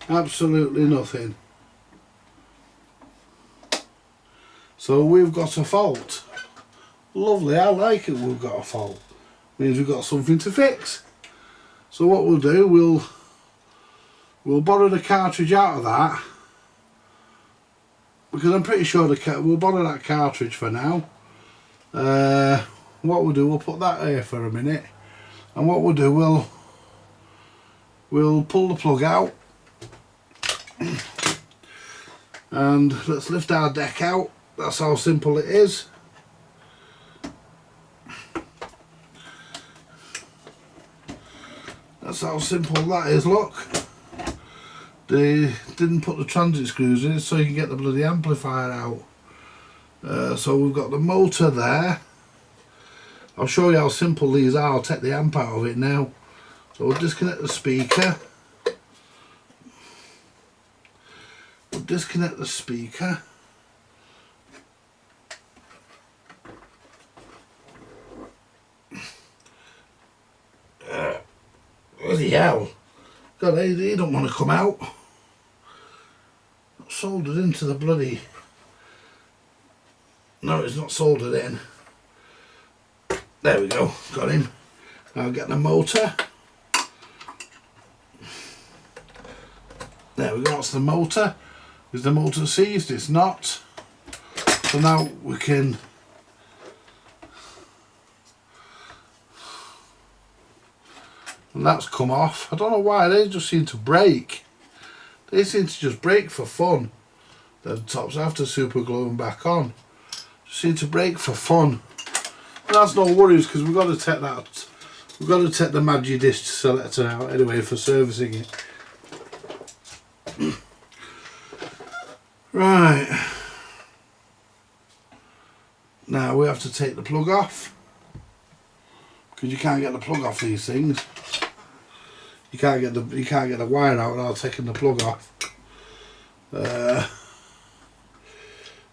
S1: Absolutely nothing. So we've got a fault. Lovely, I like it, we've got a fault. Means we've got something to fix. So what we'll do, we'll borrow the cartridge out of that, because I'm pretty sure we'll borrow that cartridge for now. What we'll do, we'll put that here for a minute, and what we'll do, we'll pull the plug out, and let's lift our deck out. That's how simple it is. That's how simple that is, look. They didn't put the transit screws in so you can get the bloody amplifier out. So we've got the motor there. I'll show you how simple these are. I'll take the amp out of it now. So we'll disconnect the speaker. We'll disconnect the speaker. Bloody hell. God, he don't want to come out. Not soldered into the bloody... No, it's not soldered in. There we go, got him. Now get the motor. There we go, that's the motor. Is the motor seized? It's not. So now we can... And that's come off. I don't know why, they just seem to break. They seem to just break for fun. The tops after super glue them back on. Just seem to break for fun. But that's no worries, because we've got to take that. We've got to take the Magi disc selector out anyway for servicing it. Right. Now we have to take the plug off, because you can't get the plug off these things. You can't get the wire out without taking the plug off.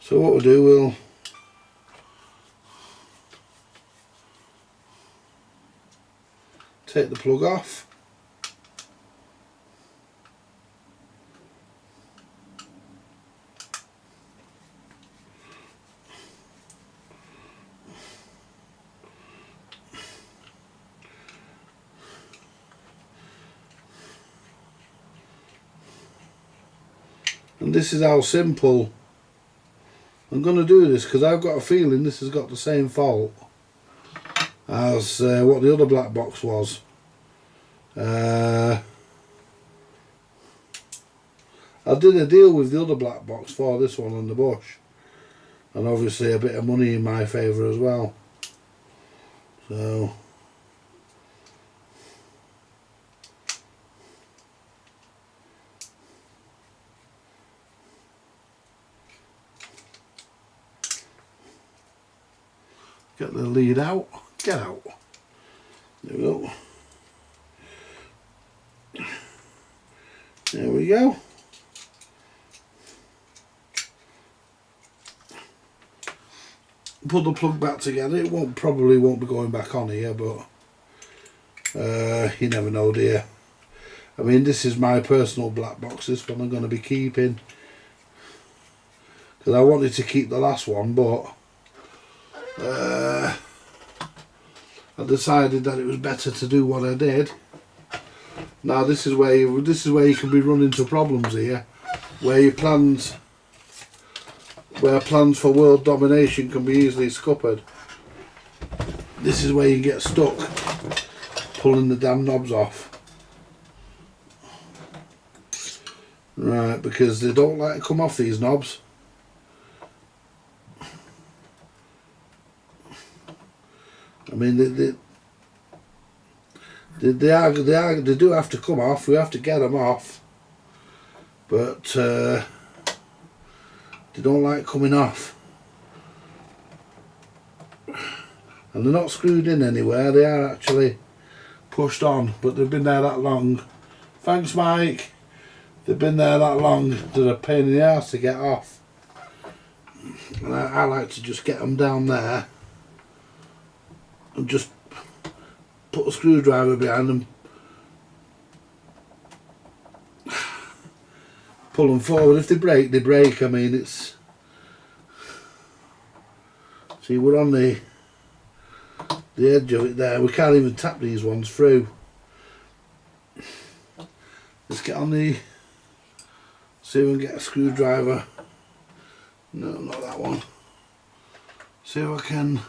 S1: So what we'll do, we'll take the plug off. And this is how simple I'm going to do this, because I've got a feeling this has got the same fault as what the other black box was. I did a deal with the other black box for this one on the Bush, and obviously a bit of money in my favour as well. So get the lead out, get out. There we go. There we go. Put the plug back together. It probably won't be going back on here, but you never know, dear. I mean, this is my personal black box. This one I'm going to be keeping, because I wanted to keep the last one, but I decided that it was better to do what I did. Now this is where you can be run into problems here, where plans for world domination can be easily scuppered. This is where you get stuck pulling the damn knobs off. Right, because they don't like to come off, these knobs. I mean, they do have to come off. We have to get them off, but they don't like coming off. And they're not screwed in anywhere. They are actually pushed on, but they've been there that long. Thanks, Mike. They've been there that long. They're a pain in the ass to get off. And I like to just get them down there and just put a screwdriver behind them, pull them forward. If they break, they break. I mean, it's... See, we're on the edge of it there. We can't even tap these ones through. Let's get on the... See if we can get a screwdriver. No, not that one. See if I can...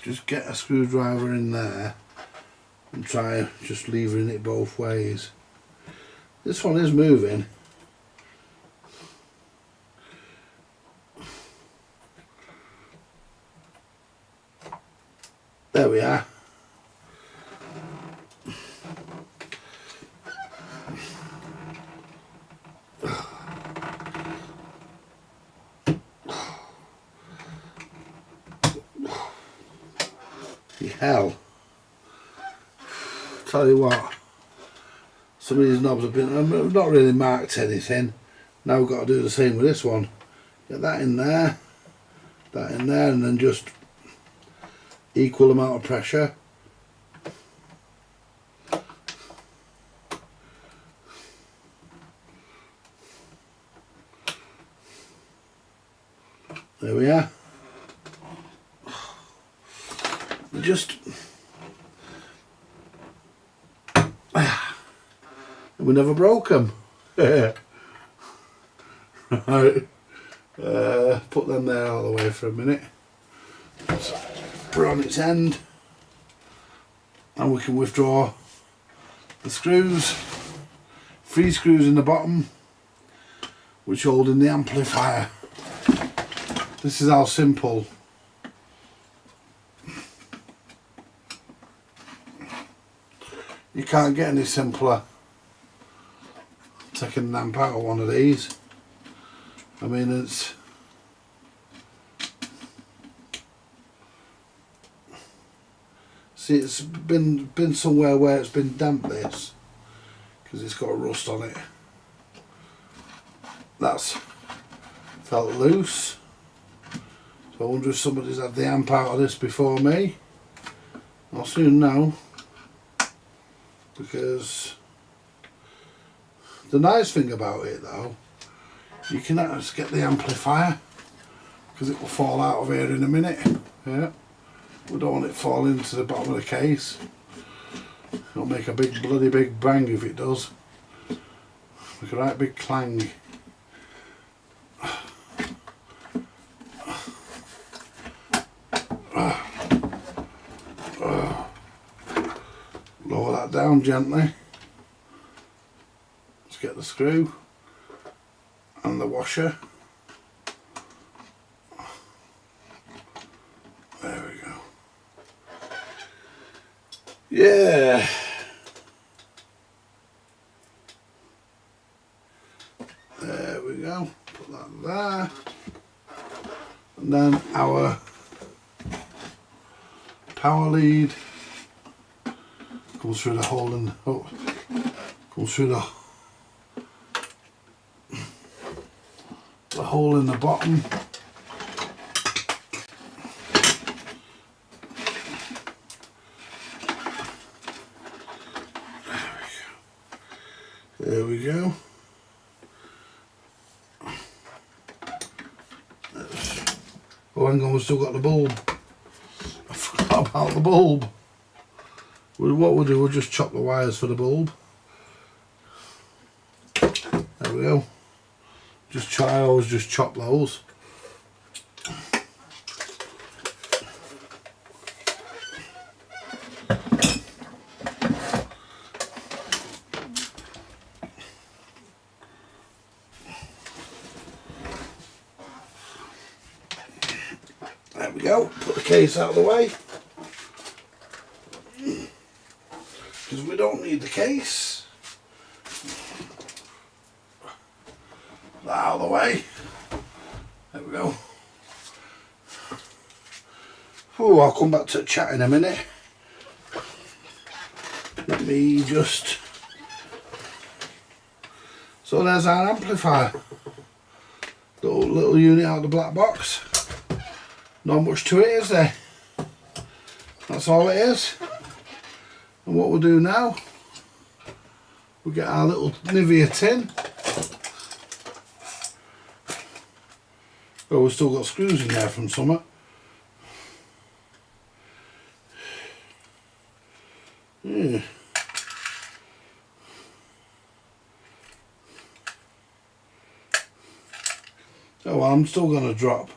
S1: Just get a screwdriver in there and try just levering it both ways. This one is moving. There we are. Hell, tell you what, some of these knobs have been, I've not really marked anything. Now we've got to do the same with this one. Get that in there, and then just equal amount of pressure. There we are. Just we never broke them. Right, put them there all the way for a minute. Put on its end, and we can withdraw the screws. 3 screws in the bottom, which hold in the amplifier. This is how simple. You can't get any simpler taking an amp out of one of these. I mean, it's see, it's been somewhere where it's been damp, this, because it's got rust on it. That's felt loose. So I wonder if somebody's had the amp out of this before me. I'll soon know. Because the nice thing about it though, you can just get the amplifier, because it will fall out of here in a minute. Yeah, we don't want it falling to the bottom of the case. It'll make a big bloody big bang if it does. Make a right big clang. Lower that down gently. Let's get the screw and the washer. There we go. Yeah. There we go. Put that there. And then our power lead comes through the hole in, comes through the hole in the bottom. There we go. Oh, hang on, we've still got the bulb. I forgot about the bulb. What we'll do, we'll just chop the wires for the bulb. There we go. I always just chop those. we go, put the case out of the way. Because we don't need the case. That out of the way. There we go. Oh, I'll come back to chat in a minute. Let me just... So there's our amplifier. Little unit out of the black box. Not much to it, is there? That's all it is. And what we'll do now, we'll get our little Nivea tin. Oh, we've still got screws in there from summer. Yeah. Oh, well, I'm still going to drop.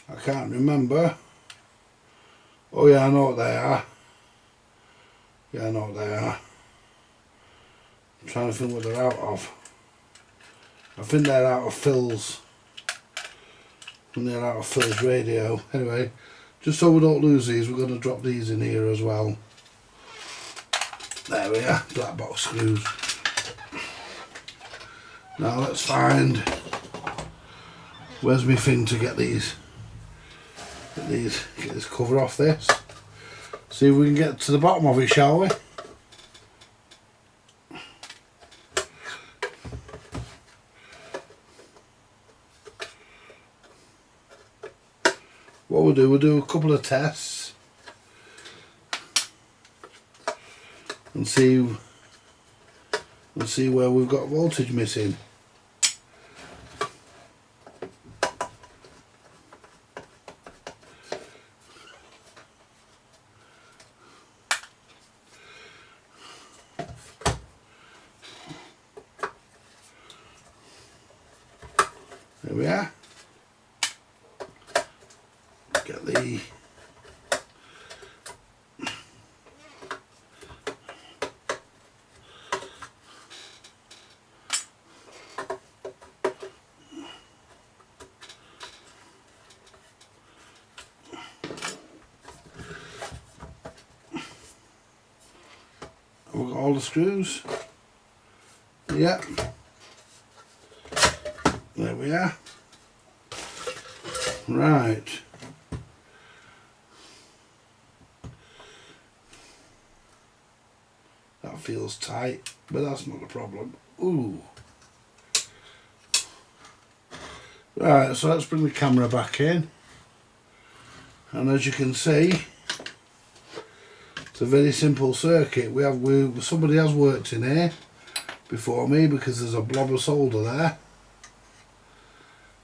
S1: I can't remember. Oh yeah, I know what they are. Yeah, I know what they are. I'm trying to think what they're out of. I think they're out of Phil's. And they're out of Phil's radio. Anyway, just so we don't lose these, we're going to drop these in here as well. There we are, black box screws. Now let's find, where's my thing to get these? Get this cover off this. See if we can get to the bottom of it, shall we? What we'll do a couple of tests and see where we've got voltage missing. There we are. Get the we've got all the screws. Yep. There we are. Right. That feels tight, but that's not a problem. Ooh. Right, so let's bring the camera back in. And as you can see, it's a very simple circuit. Somebody has worked in here before me because there's a blob of solder there.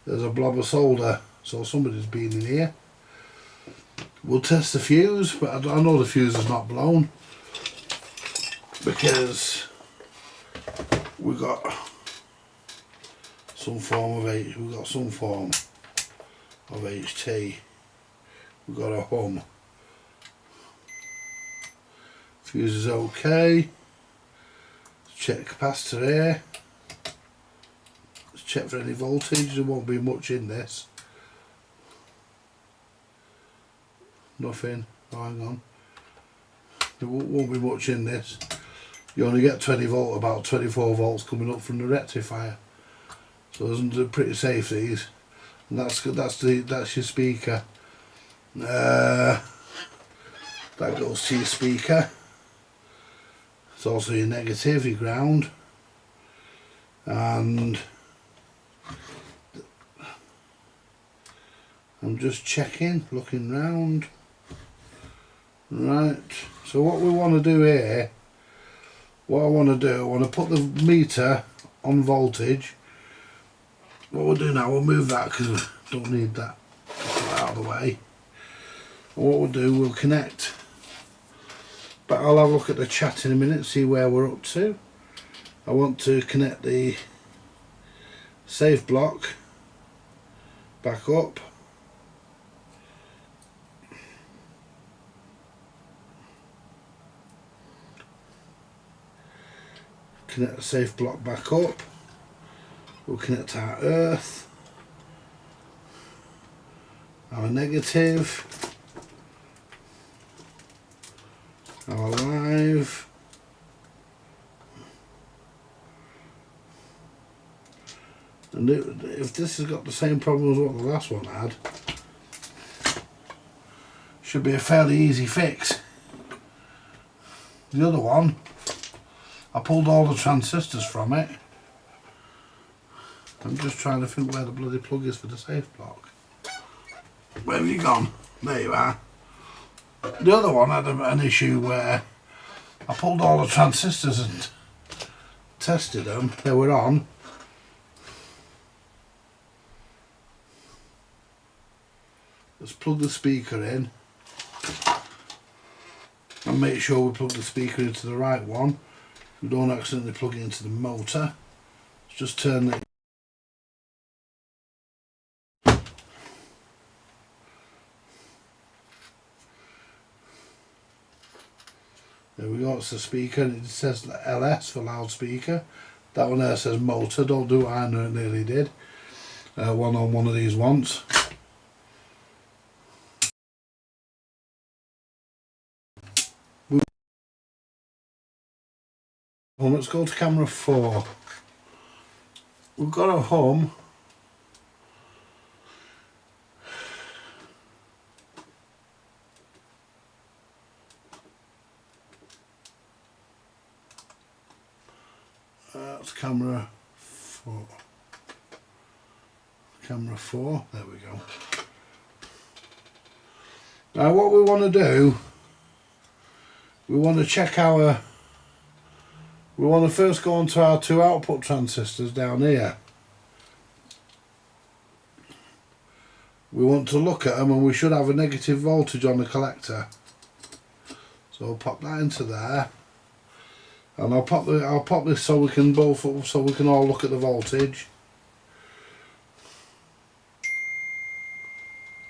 S1: There's a blob of solder, so somebody's been in here. We'll test the fuse, but I know the fuse is not blown because we got some form of HT. We've got a hum. Fuse is okay. Let's check capacitor here. Let's check for any voltage. There won't be much in this. Nothing. Oh, hang on. There won't be much in this. You only get 20 volt, about 24 volts coming up from the rectifier. So they're pretty safe, these. And that's your speaker. That goes to your speaker. It's also your negative, your ground. And I'm just checking, looking round. Right, so what we want to do here, I want to put the meter on voltage. What we'll do now, we'll move that because we don't need that. Put that out of the way. And what we'll do, we'll connect. But I'll have a look at the chat in a minute, see where we're up to. I want to connect the safe block back up. Connect the safe block back up. We'll connect our earth, our negative, our live, and if this has got the same problem as what the last one had, should be a fairly easy fix. The other one, I pulled all the transistors from it. I'm just trying to think where the bloody plug is for the safe block. Where have you gone? There you are. The other one had an issue where I pulled all the transistors and tested them. They were on. Let's plug the speaker in and make sure we plug the speaker into the right one. We don't accidentally plug it into the motor. Let's just turn it. There we go, it's the speaker, and it says LS for loudspeaker. That one there says motor. Don't do what I nearly did. One on one of these once. Let's go to camera 4. We've got a home. That's camera 4. Camera 4, there we go. Now what we want to do, we want to check our, we want to first go onto our 2 output transistors down here. We want to look at them, and we should have a negative voltage on the collector. So I'll pop that into there. And I'll pop this so we can all look at the voltage.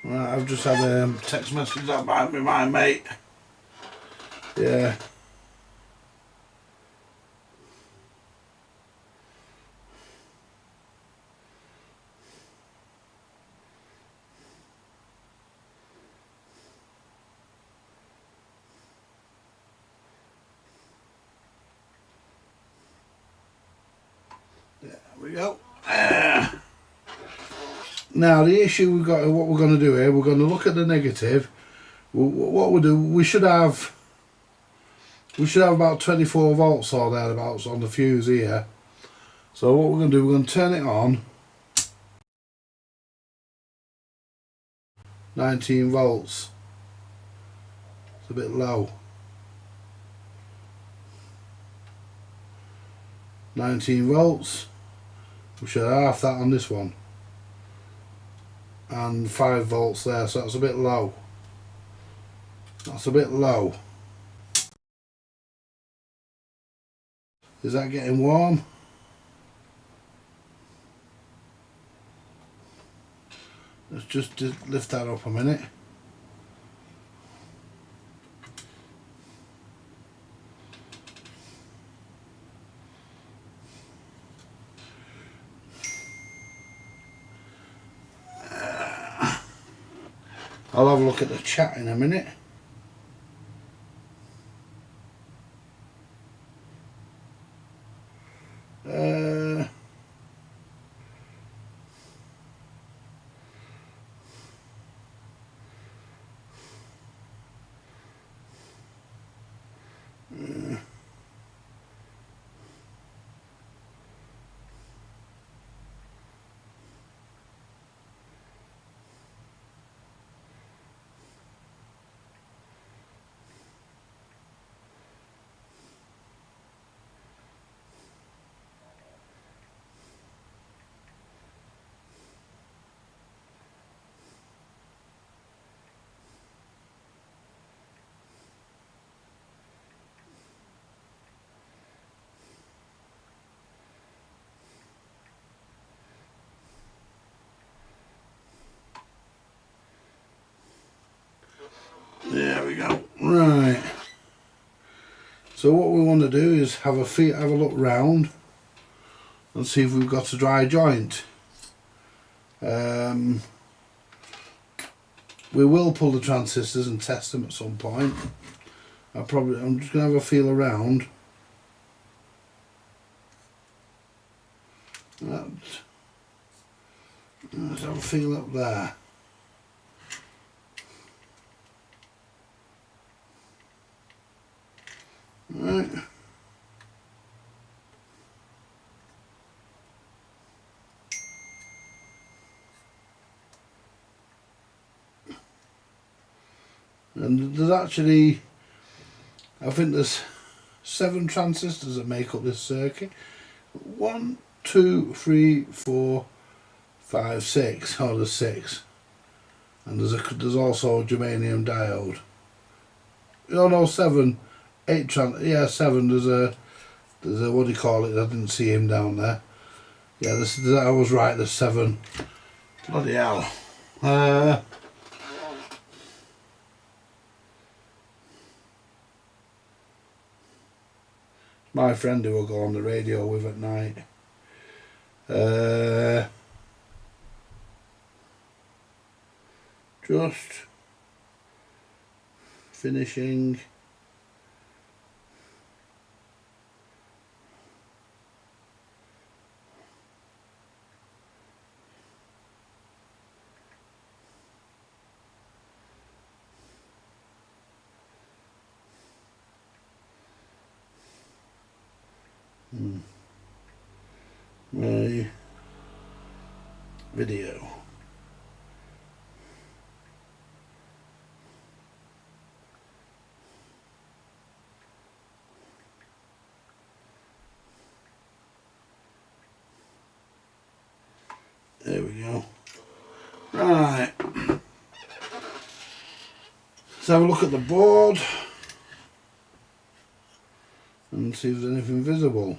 S1: Right, I've just had a text message about my mate. Yeah. There we go. Now the issue we've got, what we're going to do here, we're going to look at the negative. What we'll do, we should have about 24 volts or thereabouts on the fuse here. So what we're going to do, we're going to turn it on. 19 volts. It's a bit low. 19 volts. We should have half that on this one. And 5 volts there, so that's a bit low. That's a bit low. Is that getting warm? Let's just lift that up a minute. I'll have a look at the chat in a minute. So what we want to do is have a look round and see if we've got a dry joint. We will pull the transistors and test them at some point. I'm just going to have a feel around. Let's have a feel up there. Right. And there's actually, I think there's 7 transistors that make up this circuit. 1, 2, 3, 4, 5, 6. Oh, there's 6. And there's also a germanium diode. Oh no, 7, 8 yeah, 7. There's a what do you call it? I didn't see him down there. Yeah, I was right. There's 7. Bloody hell. My friend who will go on the radio with at night. Just finishing. My video. There we go. Right. Let's have a look at the board and see if there's anything visible.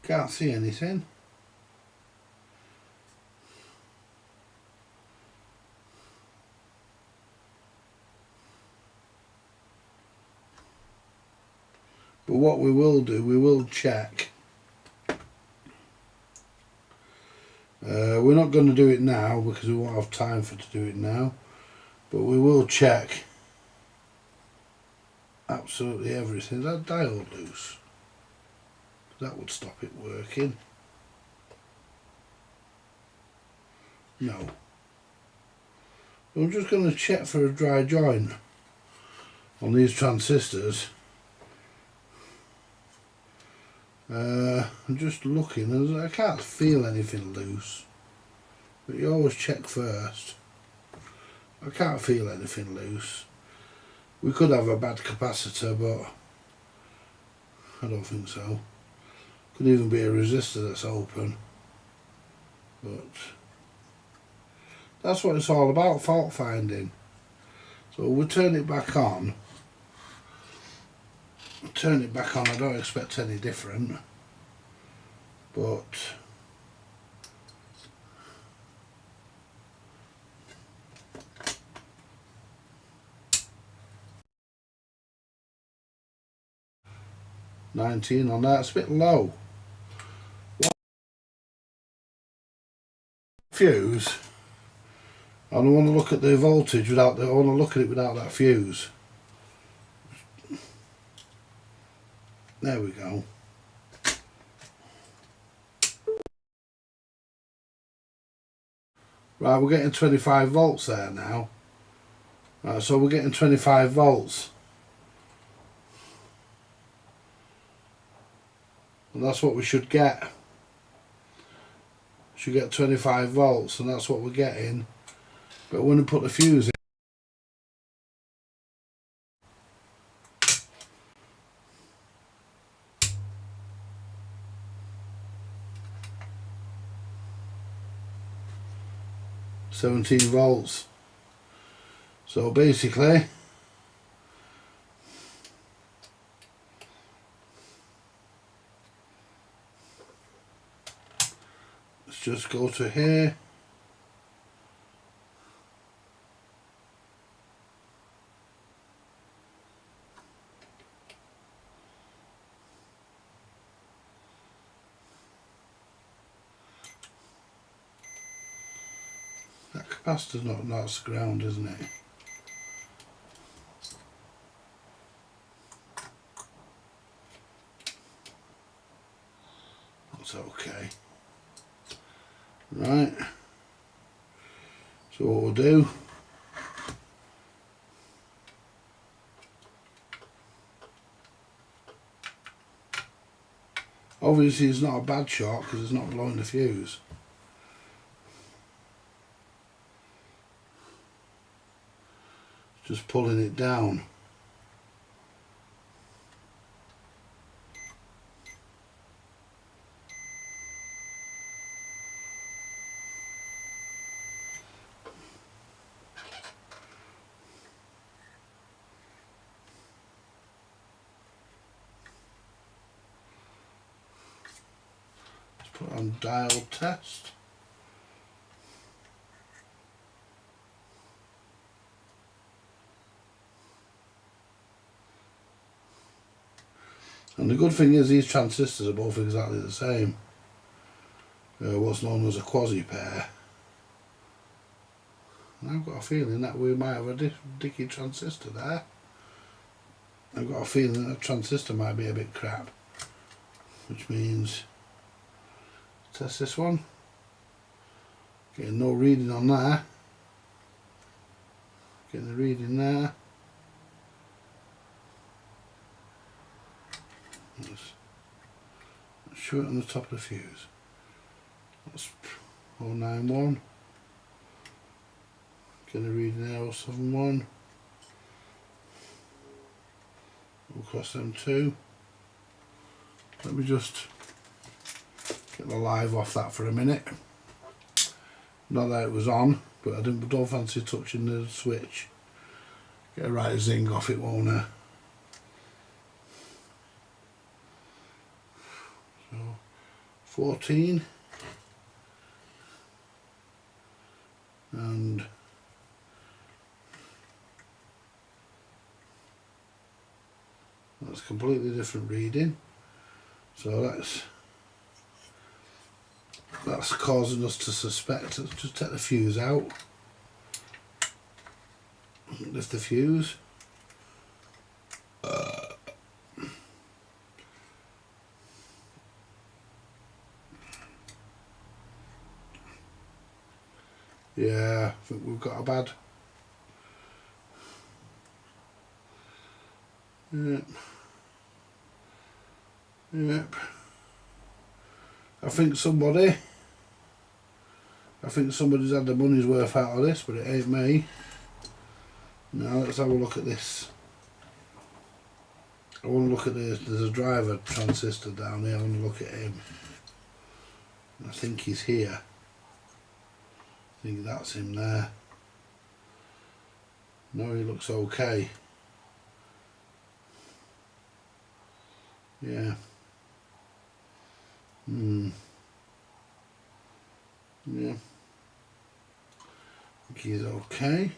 S1: Can't see anything. But what we will do, we will check. We're not going to do it now because we won't have time to do it now. But we will check absolutely everything. Is that diode loose? That would stop it working. No. I'm just going to check for a dry joint on these transistors. I'm just looking and I can't feel anything loose. But you always check first. I can't feel anything loose. We could have a bad capacitor, but I don't think so. Could even be a resistor that's open. But that's what it's all about, fault finding. So we'll turn it back on. Turn it back on, I don't expect any different. But $19 on that, it's a bit low. Fuse. I don't want to look at the voltage without I want to look at it without that fuse. There we go. Right, we're getting 25 volts there now. Right, so we're getting 25 volts. And that's what we should get. Should get 25 volts, and that's what we're getting. But when we put the fuse in, $17 volts. So basically, let's let's just go to here. That capacitor's not, that's ground, isn't it? That's okay. Right. So what we'll do, obviously it's not a bad shot because it's not blowing the fuse. Just pulling it down. Let's put on dial test. And the good thing is these transistors are both exactly the same. What's known as a quasi pair. And I've got a feeling that we might have a dicky transistor there. I've got a feeling that transistor might be a bit crap. Which means, test this one. Getting no reading on there. Getting the reading there. Let's show it on the top of the fuse. That's 091. Get a reading there, 071. We'll cross them two. Let me just get the live off that for a minute. Not that it was on, but I don't fancy touching the switch. Get a right zing off it, won't I? So 14 and that's completely different reading, so that's causing us to suspect. Let's just take the fuse out, lift the fuse. Yeah, I think we've got a bad. Yep. Yep. I think somebody's had the money's worth out of this, but it ain't me. Now let's have a look at this. I want to look at this. There's a driver transistor down here. I want to look at him. I think he's here. I think that's him there. No, he looks okay. Yeah. Yeah. I think he's okay.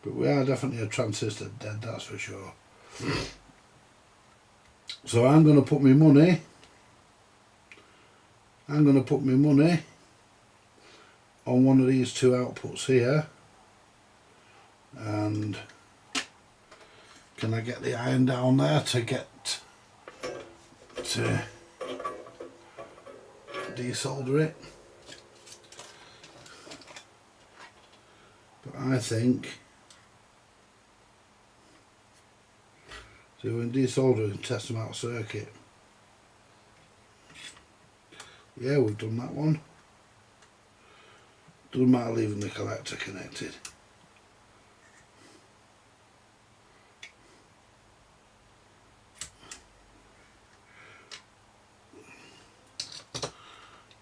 S1: But we are definitely a transistor dead, that's for sure. So I'm going to put my money. I'm going to put my money on one of these two outputs here. And can I get the iron down there to get to desolder it? But I think so when desolder and test them out of circuit. Yeah, we've done that one. Doesn't matter leaving the collector connected.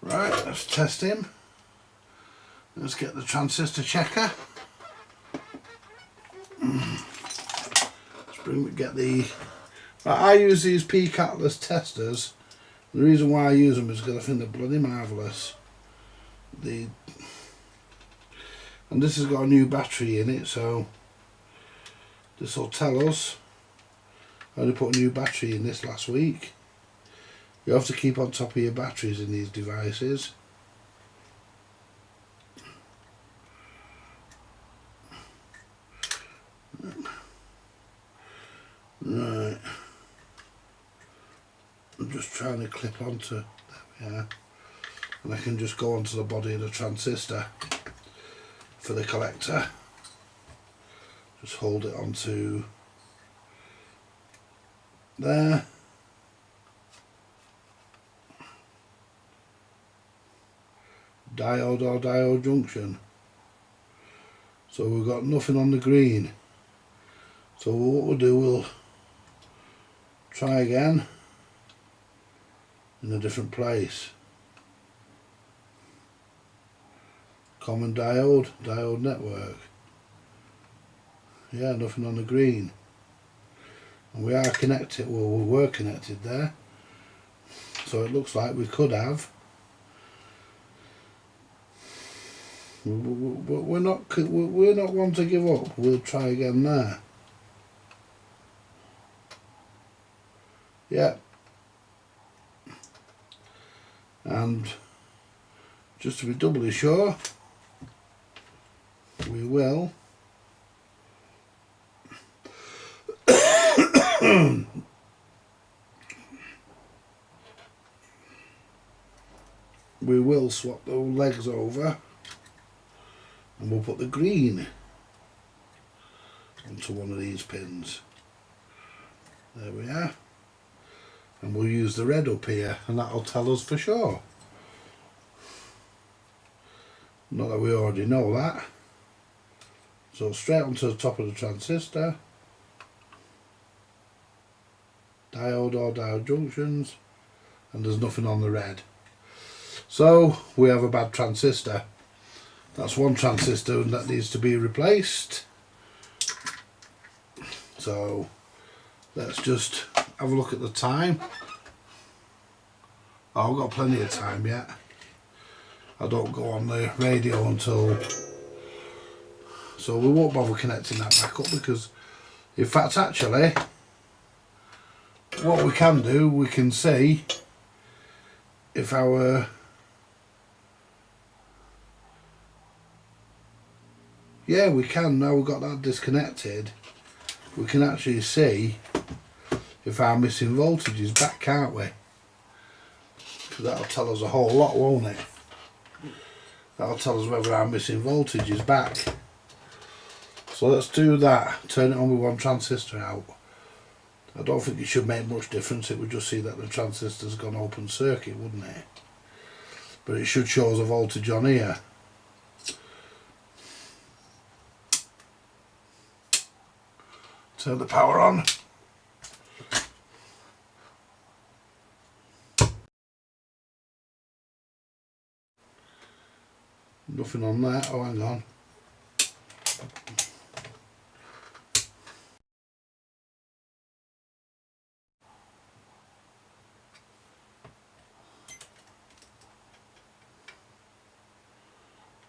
S1: Right, let's test him. Let's get the transistor checker. Let's get the. Right, I use these P-catless testers The reason why I use them is because I think they're bloody marvellous. And this has got a new battery in it, so this will tell us. I only put a new battery in this last week. You have to keep on top of your batteries in these devices. Right. I'm just trying to clip onto, there we are. And I can just go onto the body of the transistor for the collector. Just hold it onto there. Diode or diode junction. So we've got nothing on the green. So what we'll do, we'll try again in a different place. Common diode, diode network. Yeah, nothing on the green. And we are connected, well, we were connected there. So it looks like we could have. But we're not one to give up. We'll try again there. Yeah. And just to be doubly sure, we will swap the legs over, and we'll put the green onto one of these pins. There we are. And we'll use the red up here, and that'll tell us for sure. Not that we already know that. So straight onto the top of the transistor. Diode or diode junctions. And there's nothing on the red. So we have a bad transistor. That's one transistor that needs to be replaced. So let's just have a look at the time. Oh, I've got plenty of time yet. I don't go on the radio until, so we won't bother connecting that back up, because in fact actually what we can do, we can see if our, yeah, we can, now we've got that disconnected, we can actually see if our missing voltage is back, can't we? Because that'll tell us a whole lot, won't it? That'll tell us whether our missing voltage is back. So let's do that. Turn it on with one transistor out. I don't think it should make much difference. It would just see that the transistor's gone open circuit, wouldn't it? But it should show us a voltage on here. Turn the power on. Nothing on that. Oh, hang on.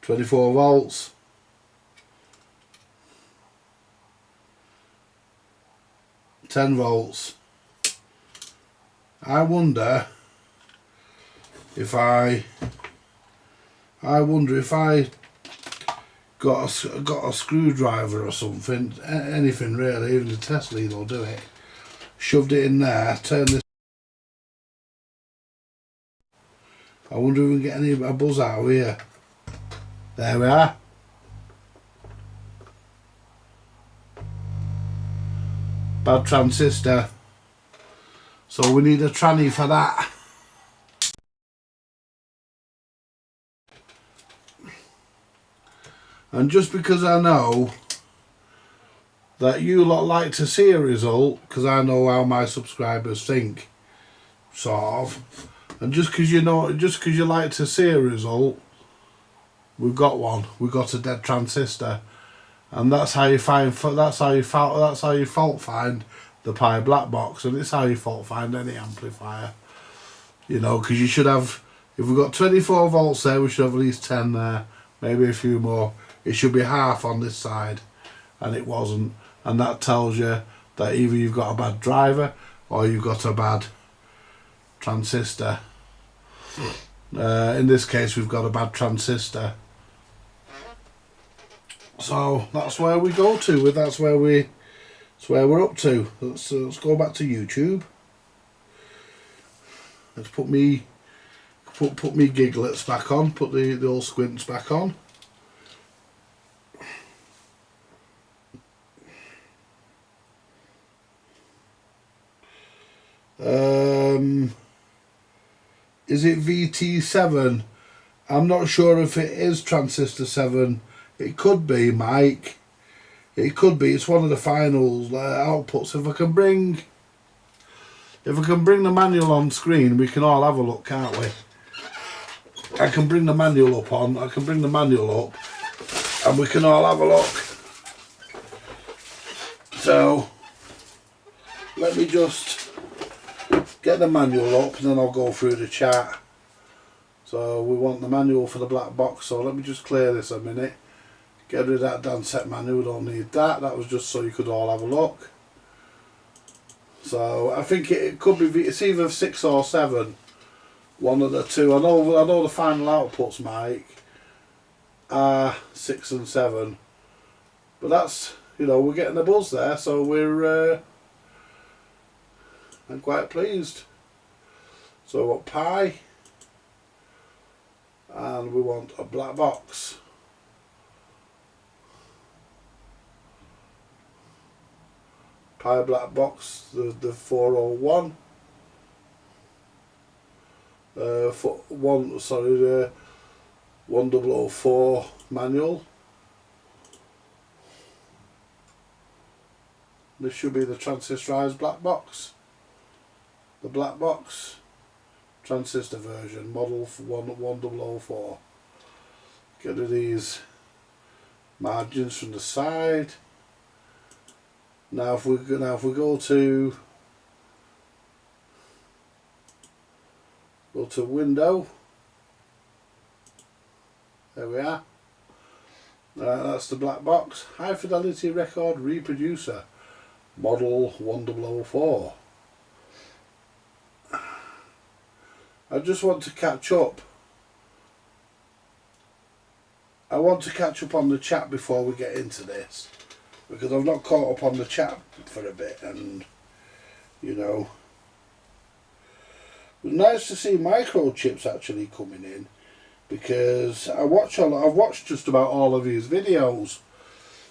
S1: .24 volts. 10 volts. I wonder if I got a screwdriver or something, anything really, even the test lead will do it. Shoved it in there, turn this. I wonder if we can get any a buzz out of here. There we are. Bad transistor. So we need a tranny for that. And just because I know that you lot like to see a result, because I know how my subscribers think, sort of, and just because you know, just because you like to see a result, we've got one. We've got a dead transistor, and that's how you find. That's how you fault find the Pi black box, and it's how you fault find any amplifier. You know, because you should have, if we've got 24 volts there, we should have at least 10 there, maybe a few more. It should be half on this side, and it wasn't. And that tells you that either you've got a bad driver or you've got a bad transistor. In this case, we've got a bad transistor. So that's where we go to. That's where we're up to. Let's go back to YouTube. Let's put me giglets back on. Put the old squints back on. Is it VT7? I'm not sure if it is transistor 7. It could be, Mike. It could be. It's one of the final outputs. If I can bring the manual on screen, we can all have a look, can't we? I can bring the manual up on. I can bring the manual up, and we can all have a look. So let me just get the manual up, and then I'll go through the chat. So we want the manual for the black box. So let me just clear this a minute. Get rid of that DANSETTE manual. We don't need that. That was just so you could all have a look. So I think it could be. It's either 6 or 7. One of the two. I know the final outputs, Mike, are 6 and 7. But that's, you know, we're getting a buzz there. So we're. I'm quite pleased. So we want pi, and we want a black box. Pi black box, the 401. The 1004 manual. This should be the transistorized black box. The black box transistor version, model 1004. Get rid of these margins from the side. Now if we go to window, there we are. That's the black box. High fidelity record reproducer, model 1004. I just want to catch up. I want to catch up on the chat before we get into this, because I've not caught up on the chat for a bit, and you know, it was nice to see microchips actually coming in, because I've watched just about all of his videos,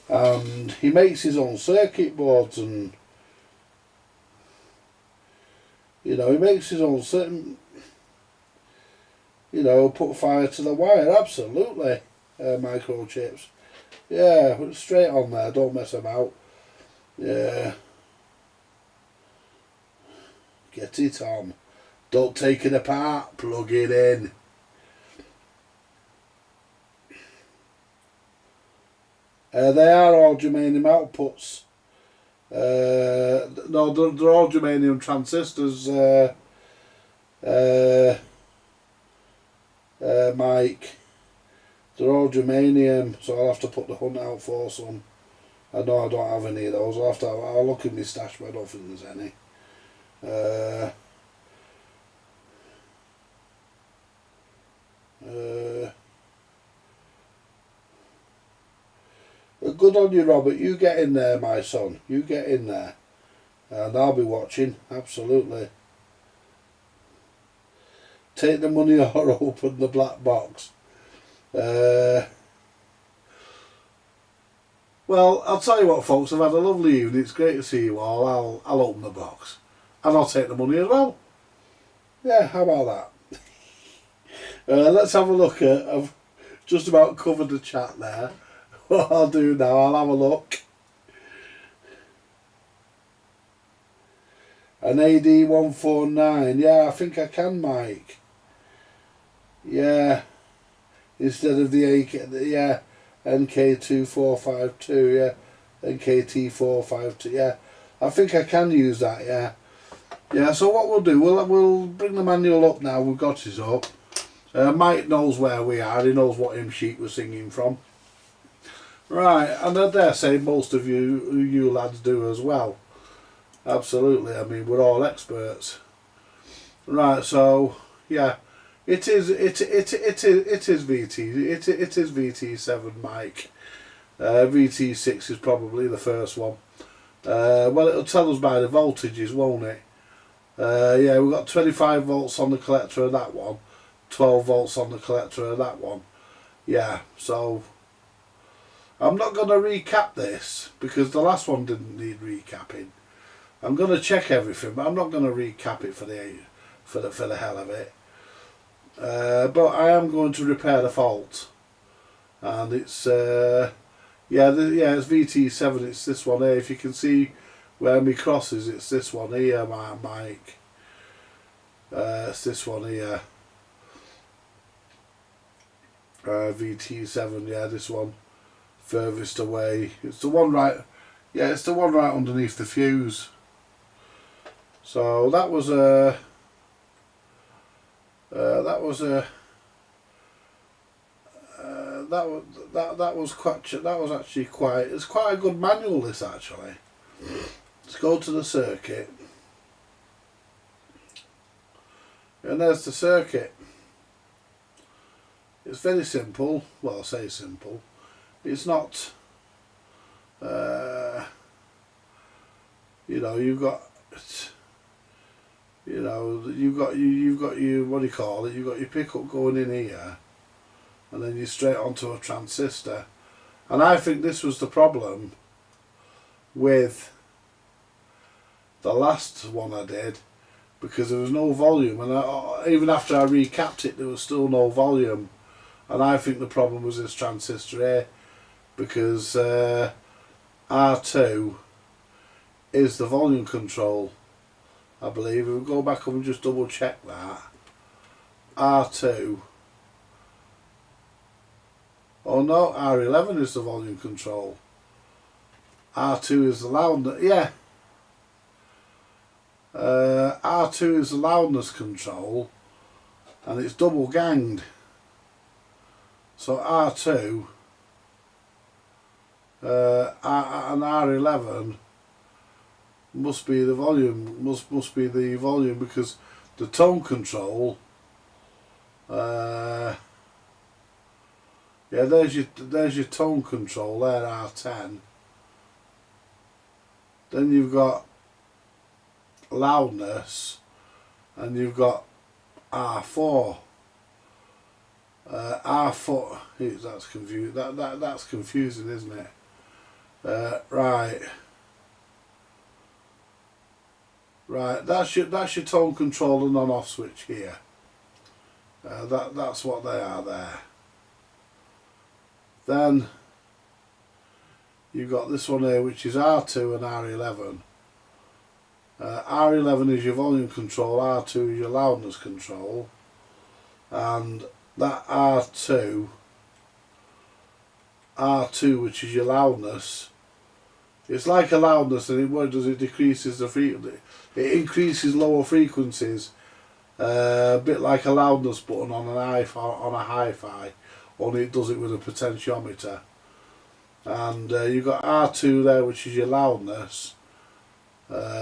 S1: and he makes his own circuit boards, and you know, he makes his own certain, you know, put fire to the wire, absolutely, microchips. Yeah, put it straight on there, don't mess about. Yeah. Get it on. Don't take it apart, plug it in. They are all germanium outputs. No, they're all germanium transistors, Mike. They're all germanium, so I'll have to put the hunt out for some. I know I don't have any of those. I'll look in my stash, but I don't think there's any. Good on you, Robert. You get in there, my son. You get in there. And I'll be watching, absolutely. Take the money or open the black box. Well, I'll tell you what, folks, I've had a lovely evening. It's great to see you all. I'll open the box. And I'll take the money as well. Yeah, how about that? Let's have a look at... I've just about covered the chat there. What I'll do now, I'll have a look. An AD149. Yeah, I think I can, Mike. Yeah. Instead of the yeah, NK2452, yeah. NKT452, yeah. I think I can use that, yeah. Yeah, so what we'll do, we'll bring the manual up now. We've got it up. Mike knows where we are. He knows what hymn sheet we're singing from. Right, and I dare say most of you lads do as well. Absolutely. I mean, we're all experts. Right, so yeah, it is VT7, Mike. VT6 is probably the first one. Well, it'll tell us by the voltages, won't it? Yeah, we've got 25 volts on the collector of that one, 12 volts on the collector of that one. Yeah, so I'm not going to recap this because the last one didn't need recapping. I'm going to check everything, but I'm not going to recap it for the hell of it. But I am going to repair the fault, and it's yeah, it's VT7. It's this one here. If you can see where me crosses, it's this one here, Mike. It's this one here. VT7. Yeah, this one furthest away. It's the one right. Yeah, it's the one right underneath the fuse. So that was a. That was actually quite. It's quite a good manual. This actually. Let's go to the circuit, and there's the circuit. It's very simple. Well, I say simple. It's not. You know, you've got. You know, you've got your, what do you call it? You've got your pickup going in here, and then you're straight onto a transistor. And I think this was the problem with the last one I did, because there was no volume, and even after I recapped it, there was still no volume. And I think the problem was this transistor here, because R2 is the volume control. I believe. We'll go back and just double check that. R2. Oh no, R11 is the volume control. R2 is the loudness. Yeah. R2 is the loudness control, and it's double ganged. So R2 and R11 must be the volume. Must be the volume, because the tone control. Yeah, there's your tone control there, R10. Then you've got loudness, and you've got R4. R4. That's confusing. That's confusing, isn't it? Right. Right. That's your tone control and on-off switch here. That's what they are there. Then you've got this one here, which is R2 and R11. R11 is your volume control, R2 is your loudness control, and that R2, which is your loudness, it's like a loudness, and what it does, it decreases the frequency. It increases lower frequencies, a bit like a loudness button on a hi-fi, only it does it with a potentiometer. And you've got R2 there, which is your loudness,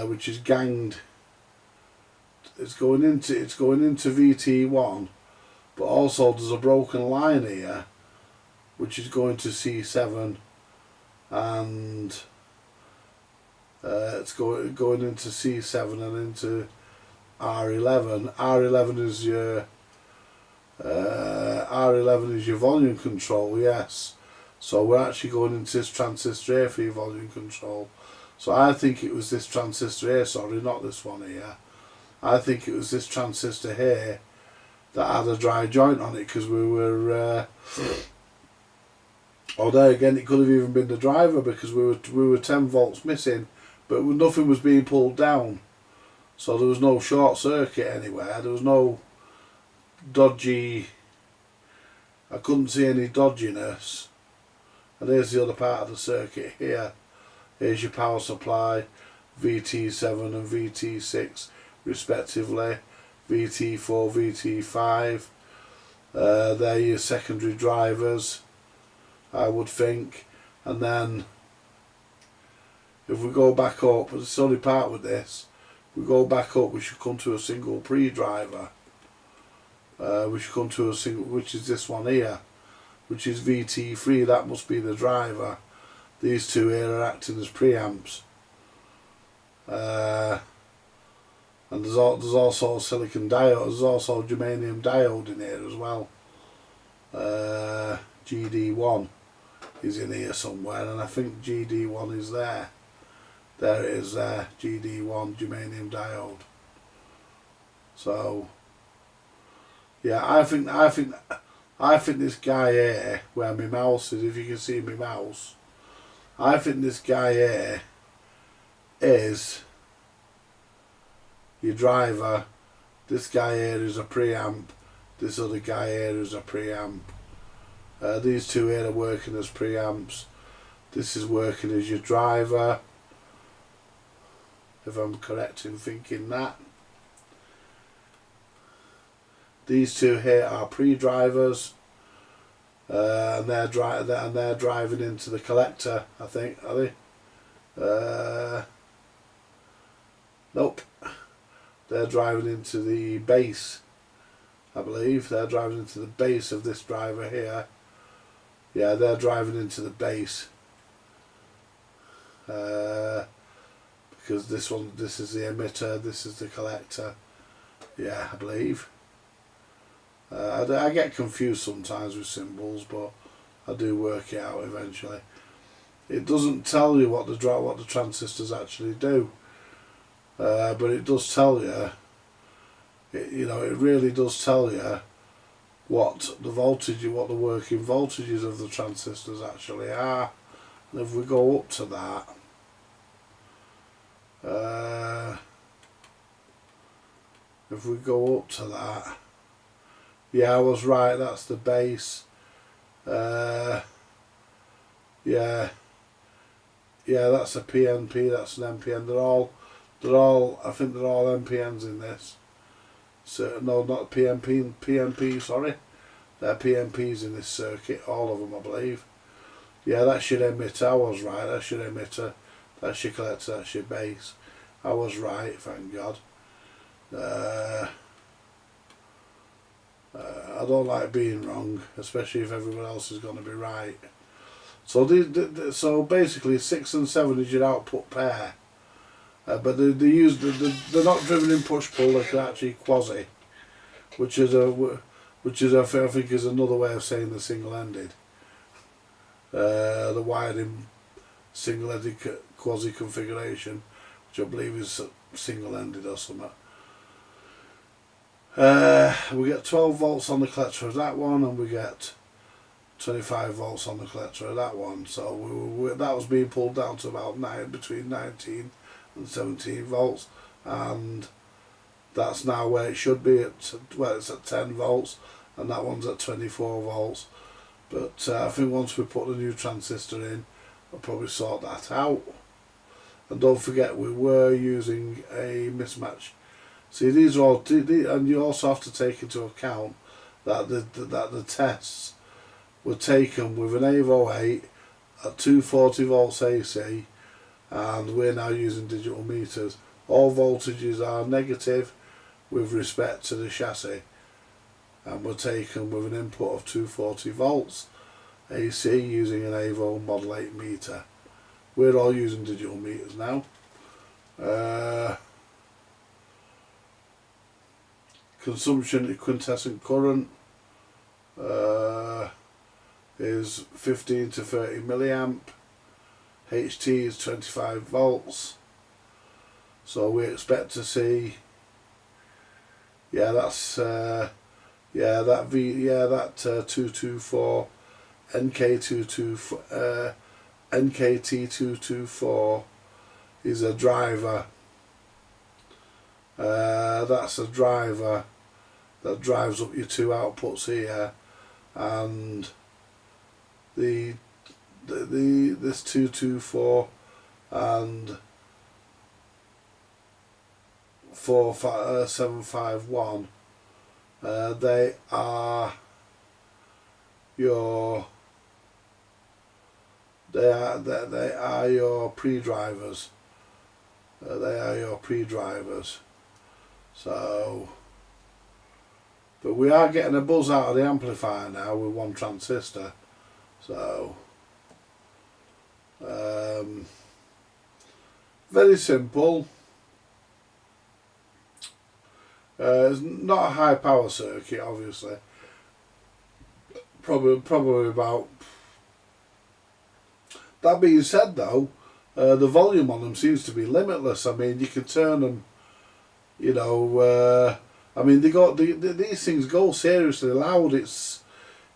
S1: which is ganged. It's going into VT1, but also there's a broken line here, which is going to C7, and it's going into C7 and into R11. R11 is your volume control, yes. So we're actually going into this transistor here for your volume control. So I think it was this transistor here, sorry, not this one here. I think it was this transistor here that had a dry joint on it, because we were or there again, it could have even been the driver, because we were 10 volts missing, but nothing was being pulled down. So there was no short circuit anywhere. There was no dodgy. I couldn't see any dodginess. And here's the other part of the circuit here. Here's your power supply, VT7 and VT6. respectively, VT4, VT5. They're your secondary drivers, I would think. And then if we go back up, but it's only part with this, we go back up, we should come to a single pre-driver. We should come to a single, which is this one here, which is VT3. That must be the driver. These two here are acting as preamps. And there's also silicon diode. There's also germanium diode in here as well. GD1 is in here somewhere, and I think GD1 is there. There it is there, GD1 germanium diode. So yeah, I think this guy here, where my mouse is, if you can see my mouse, I think this guy here is your driver. This guy here is a preamp. This other guy here is a preamp. These two here are working as preamps. This is working as your driver, if I'm correct in thinking that. These two here are pre-drivers, and they're driving into the collector, I think, are they? Nope. They're driving into the base, I believe. They're driving into the base of this driver here. Yeah, they're driving into the base. Because this is the emitter, this is the collector. Yeah, I believe. I get confused sometimes with symbols, but I do work it out eventually. It doesn't tell you what the transistors actually do, but it does tell you. It really does tell you what the voltage, what the working voltages of the transistors actually are. And if we go up to that, yeah, I was right, that's the base. Yeah, that's a PNP, that's an NPN. They're all, I think they're all NPNs in this. So, no, not PNP, sorry. They're PNPs in this circuit, all of them, I believe. Yeah, that's your emitter, I was right, that's your emitter. That's your collector, that's your base. I was right, thank God. I don't like being wrong, especially if everyone else is going to be right. So so basically 6 and 7 is your output pair, but they're not driven in push-pull. They're actually quasi, which is I think is another way of saying the single-ended. The wired in single-ended quasi configuration, which I believe is single-ended or something. We get 12 volts on the collector of that one, and we get 25 volts on the collector of that one. So that was being pulled down to about between 19 and 17 volts, and that's now where it should be at. Well, it's at 10 volts, and that one's at 24 volts. But I think once we put the new transistor in, I'll probably sort that out. And don't forget, we were using a mismatch. See, these are all, and you also have to take into account that the tests were taken with an AVO 8 at 240 volts AC, and we're now using digital meters. All voltages are negative with respect to the chassis, and were taken with an input of 240 volts AC using an AVO Model 8 meter. We're all using digital meters now. Consumption quintessent current is 15 to 30 milliamp. HT is 25 volts. So we expect to see, that's 224 NKT224 is a driver. That's a driver that drives up your two outputs here, and this 224 and 751. They are your they are your pre-drivers. They are your pre-drivers. So, but we are getting a buzz out of the amplifier now with one transistor. So, very simple. It's not a high power circuit, obviously. Probably about. That being said, though, the volume on them seems to be limitless. I mean, you can turn them. You know, I mean, these things go seriously loud. It's,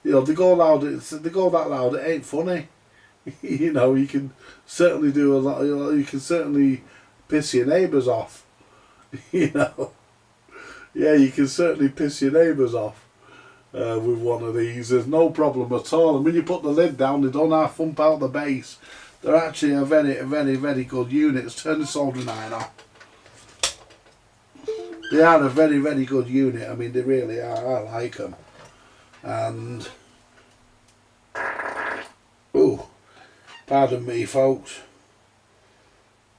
S1: you know, they go loud. They go that loud. It ain't funny. You know, you can certainly do a lot. You can certainly piss your neighbours off. You know. Yeah, you can certainly piss your neighbours off with one of these. There's no problem at all. And when you put the lid down, they don't half thump out the bass. They're actually a very good unit. Let's turn the soldering iron off. They are a very good unit. I mean, they really are. I like them. And oh, pardon me, folks.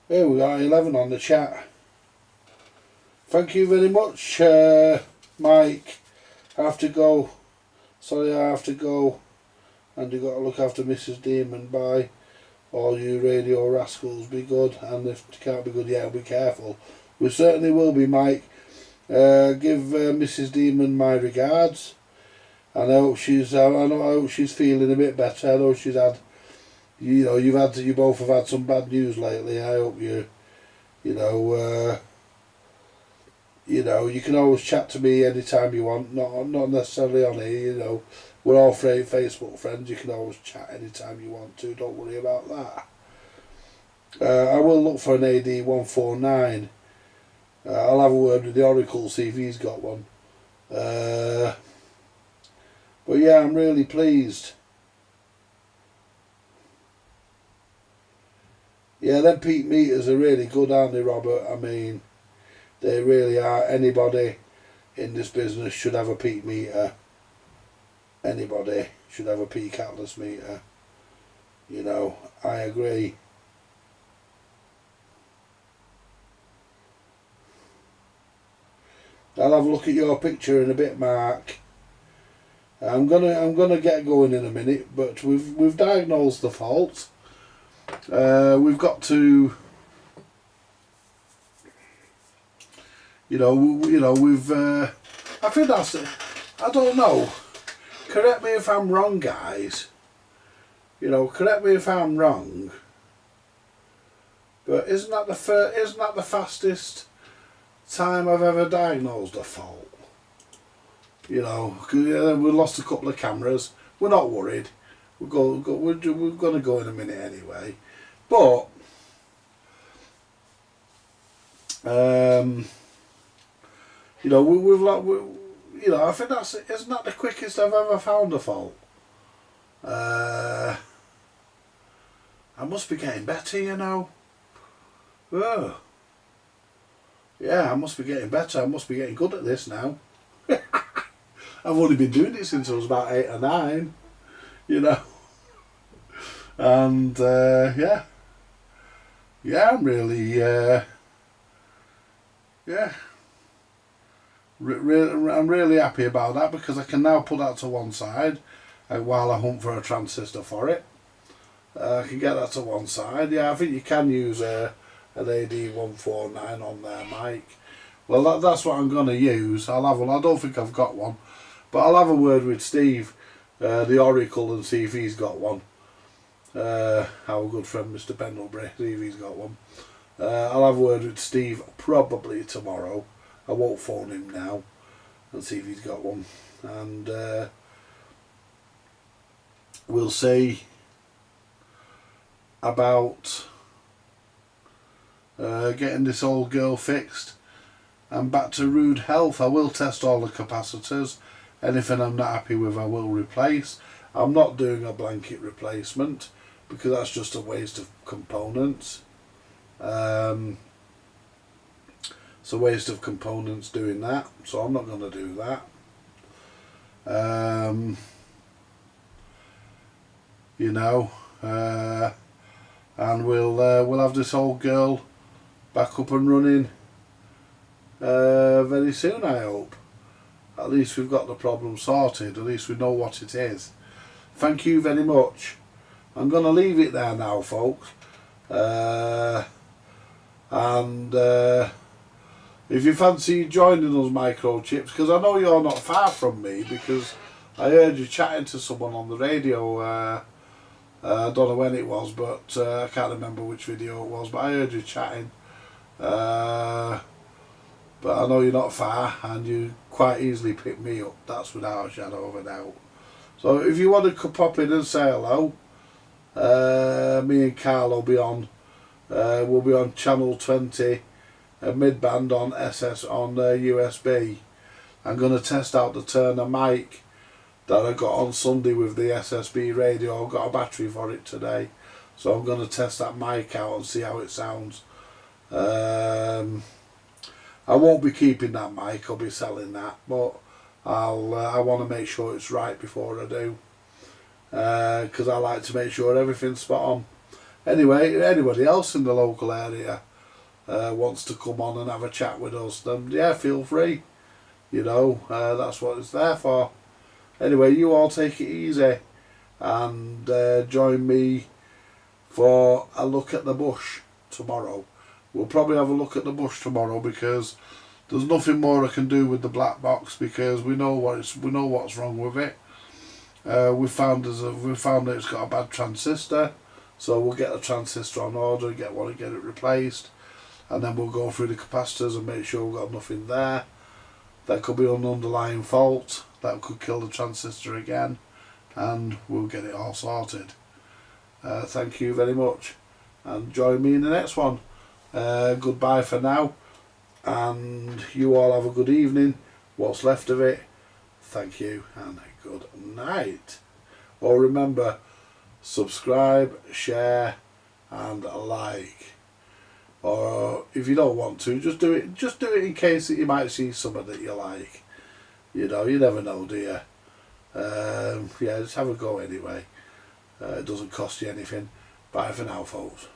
S1: Here we are, 11 on the chat. Thank you very much, Mike. I have to go. Sorry, I have to go. And you've got to look after Mrs. Demon. Bye. All you radio rascals, be good. And if you can't be good, yeah, be careful. We certainly will be, Mike. Give Mrs. Demon my regards. I hope she's. I hope she's feeling a bit better. I know she's had. You know, you both have had some bad news lately. I hope you know. You know, you can always chat to me anytime you want, not necessarily on here, you know. We're all Facebook friends, you can always chat anytime you want to, don't worry about that. I will look for an AD149. I'll have a word with the Oracle, see if he's got one. But yeah, I'm really pleased. Yeah, them peak meters are really good, aren't they, Robert? I mean, they really are. Anybody in this business should have a peak meter. Anybody should have a peak atlas meter. You know, I agree. I'll have a look at your picture in a bit, Mark. I'm gonna get going in a minute, but we've diagnosed the fault. We've got to. We've. I think that's it. I don't know. Correct me if I'm wrong, guys. You know, correct me if I'm wrong. But isn't that the fastest time I've ever diagnosed a fault? You know, we lost a couple of cameras. We're not worried. We're going to go in a minute anyway. But. You know, I think isn't that the quickest I've ever found a fault? I must be getting better, you know. Oh. Yeah, I must be getting better. I must be getting good at this now. I've only been doing it since I was about 8 or 9, you know. And yeah, I'm really I'm really happy about that, because I can now put that to one side while I hunt for a transistor for it. I can get that to one side. Yeah, I think you can use an AD149 on there, Mike. Well, that's what I'm going to use. I don't think I've got one, but I'll have a word with Steve, the Oracle, and see if he's got one. Our good friend Mr. Pendlebury, see if he's got one. I'll have a word with Steve probably tomorrow. I won't phone him now and see if he's got one. And we'll see about getting this old girl fixed and back to rude health. I will test all the capacitors. Anything I'm not happy with I will replace. I'm not doing a blanket replacement because that's just a waste of components. It's a waste of components doing that, so I'm not going to do that. You know, and we'll have this old girl back up and running very soon, I hope. At least we've got the problem sorted, at least we know what it is. Thank you very much. I'm going to leave it there now, folks. And if you fancy joining us, Microchips, because I know you're not far from me, because I heard you chatting to someone on the radio. I don't know when it was, but I can't remember which video it was, but I heard you chatting. But I know you're not far, and you quite easily pick me up. That's without a shadow of a doubt. So if you want to pop in and say hello, me and Carl will be on. We'll be on channel 20, mid-band on USB. I'm going to test out the Turner mic that I got on Sunday with the SSB radio. I've got a battery for it today, so I'm going to test that mic out and see how it sounds. I won't be keeping that mic, I'll be selling that, but I want to make sure it's right before I do, because I like to make sure everything's spot on. Anyway, anybody else in the local area wants to come on and have a chat with us, then yeah, feel free. You know, that's what it's there for. Anyway, you all take it easy and join me for a look at the bush tomorrow. We'll probably have a look at the bush tomorrow, because there's nothing more I can do with the black box, because we know what's wrong with it. We found that it's got a bad transistor, so we'll get the transistor on order, get it replaced, and then we'll go through the capacitors and make sure we've got nothing there. That could be an underlying fault that could kill the transistor again, and we'll get it all sorted. Thank you very much, and join me in the next one. Goodbye for now, and you all have a good evening, what's left of it. Thank you and good night. Or remember, subscribe, share and like. Or if you don't want to, just do it in case that you might see something that you like. You know, you never know, do you? Yeah, just have a go anyway. It doesn't cost you anything. Bye for now, folks.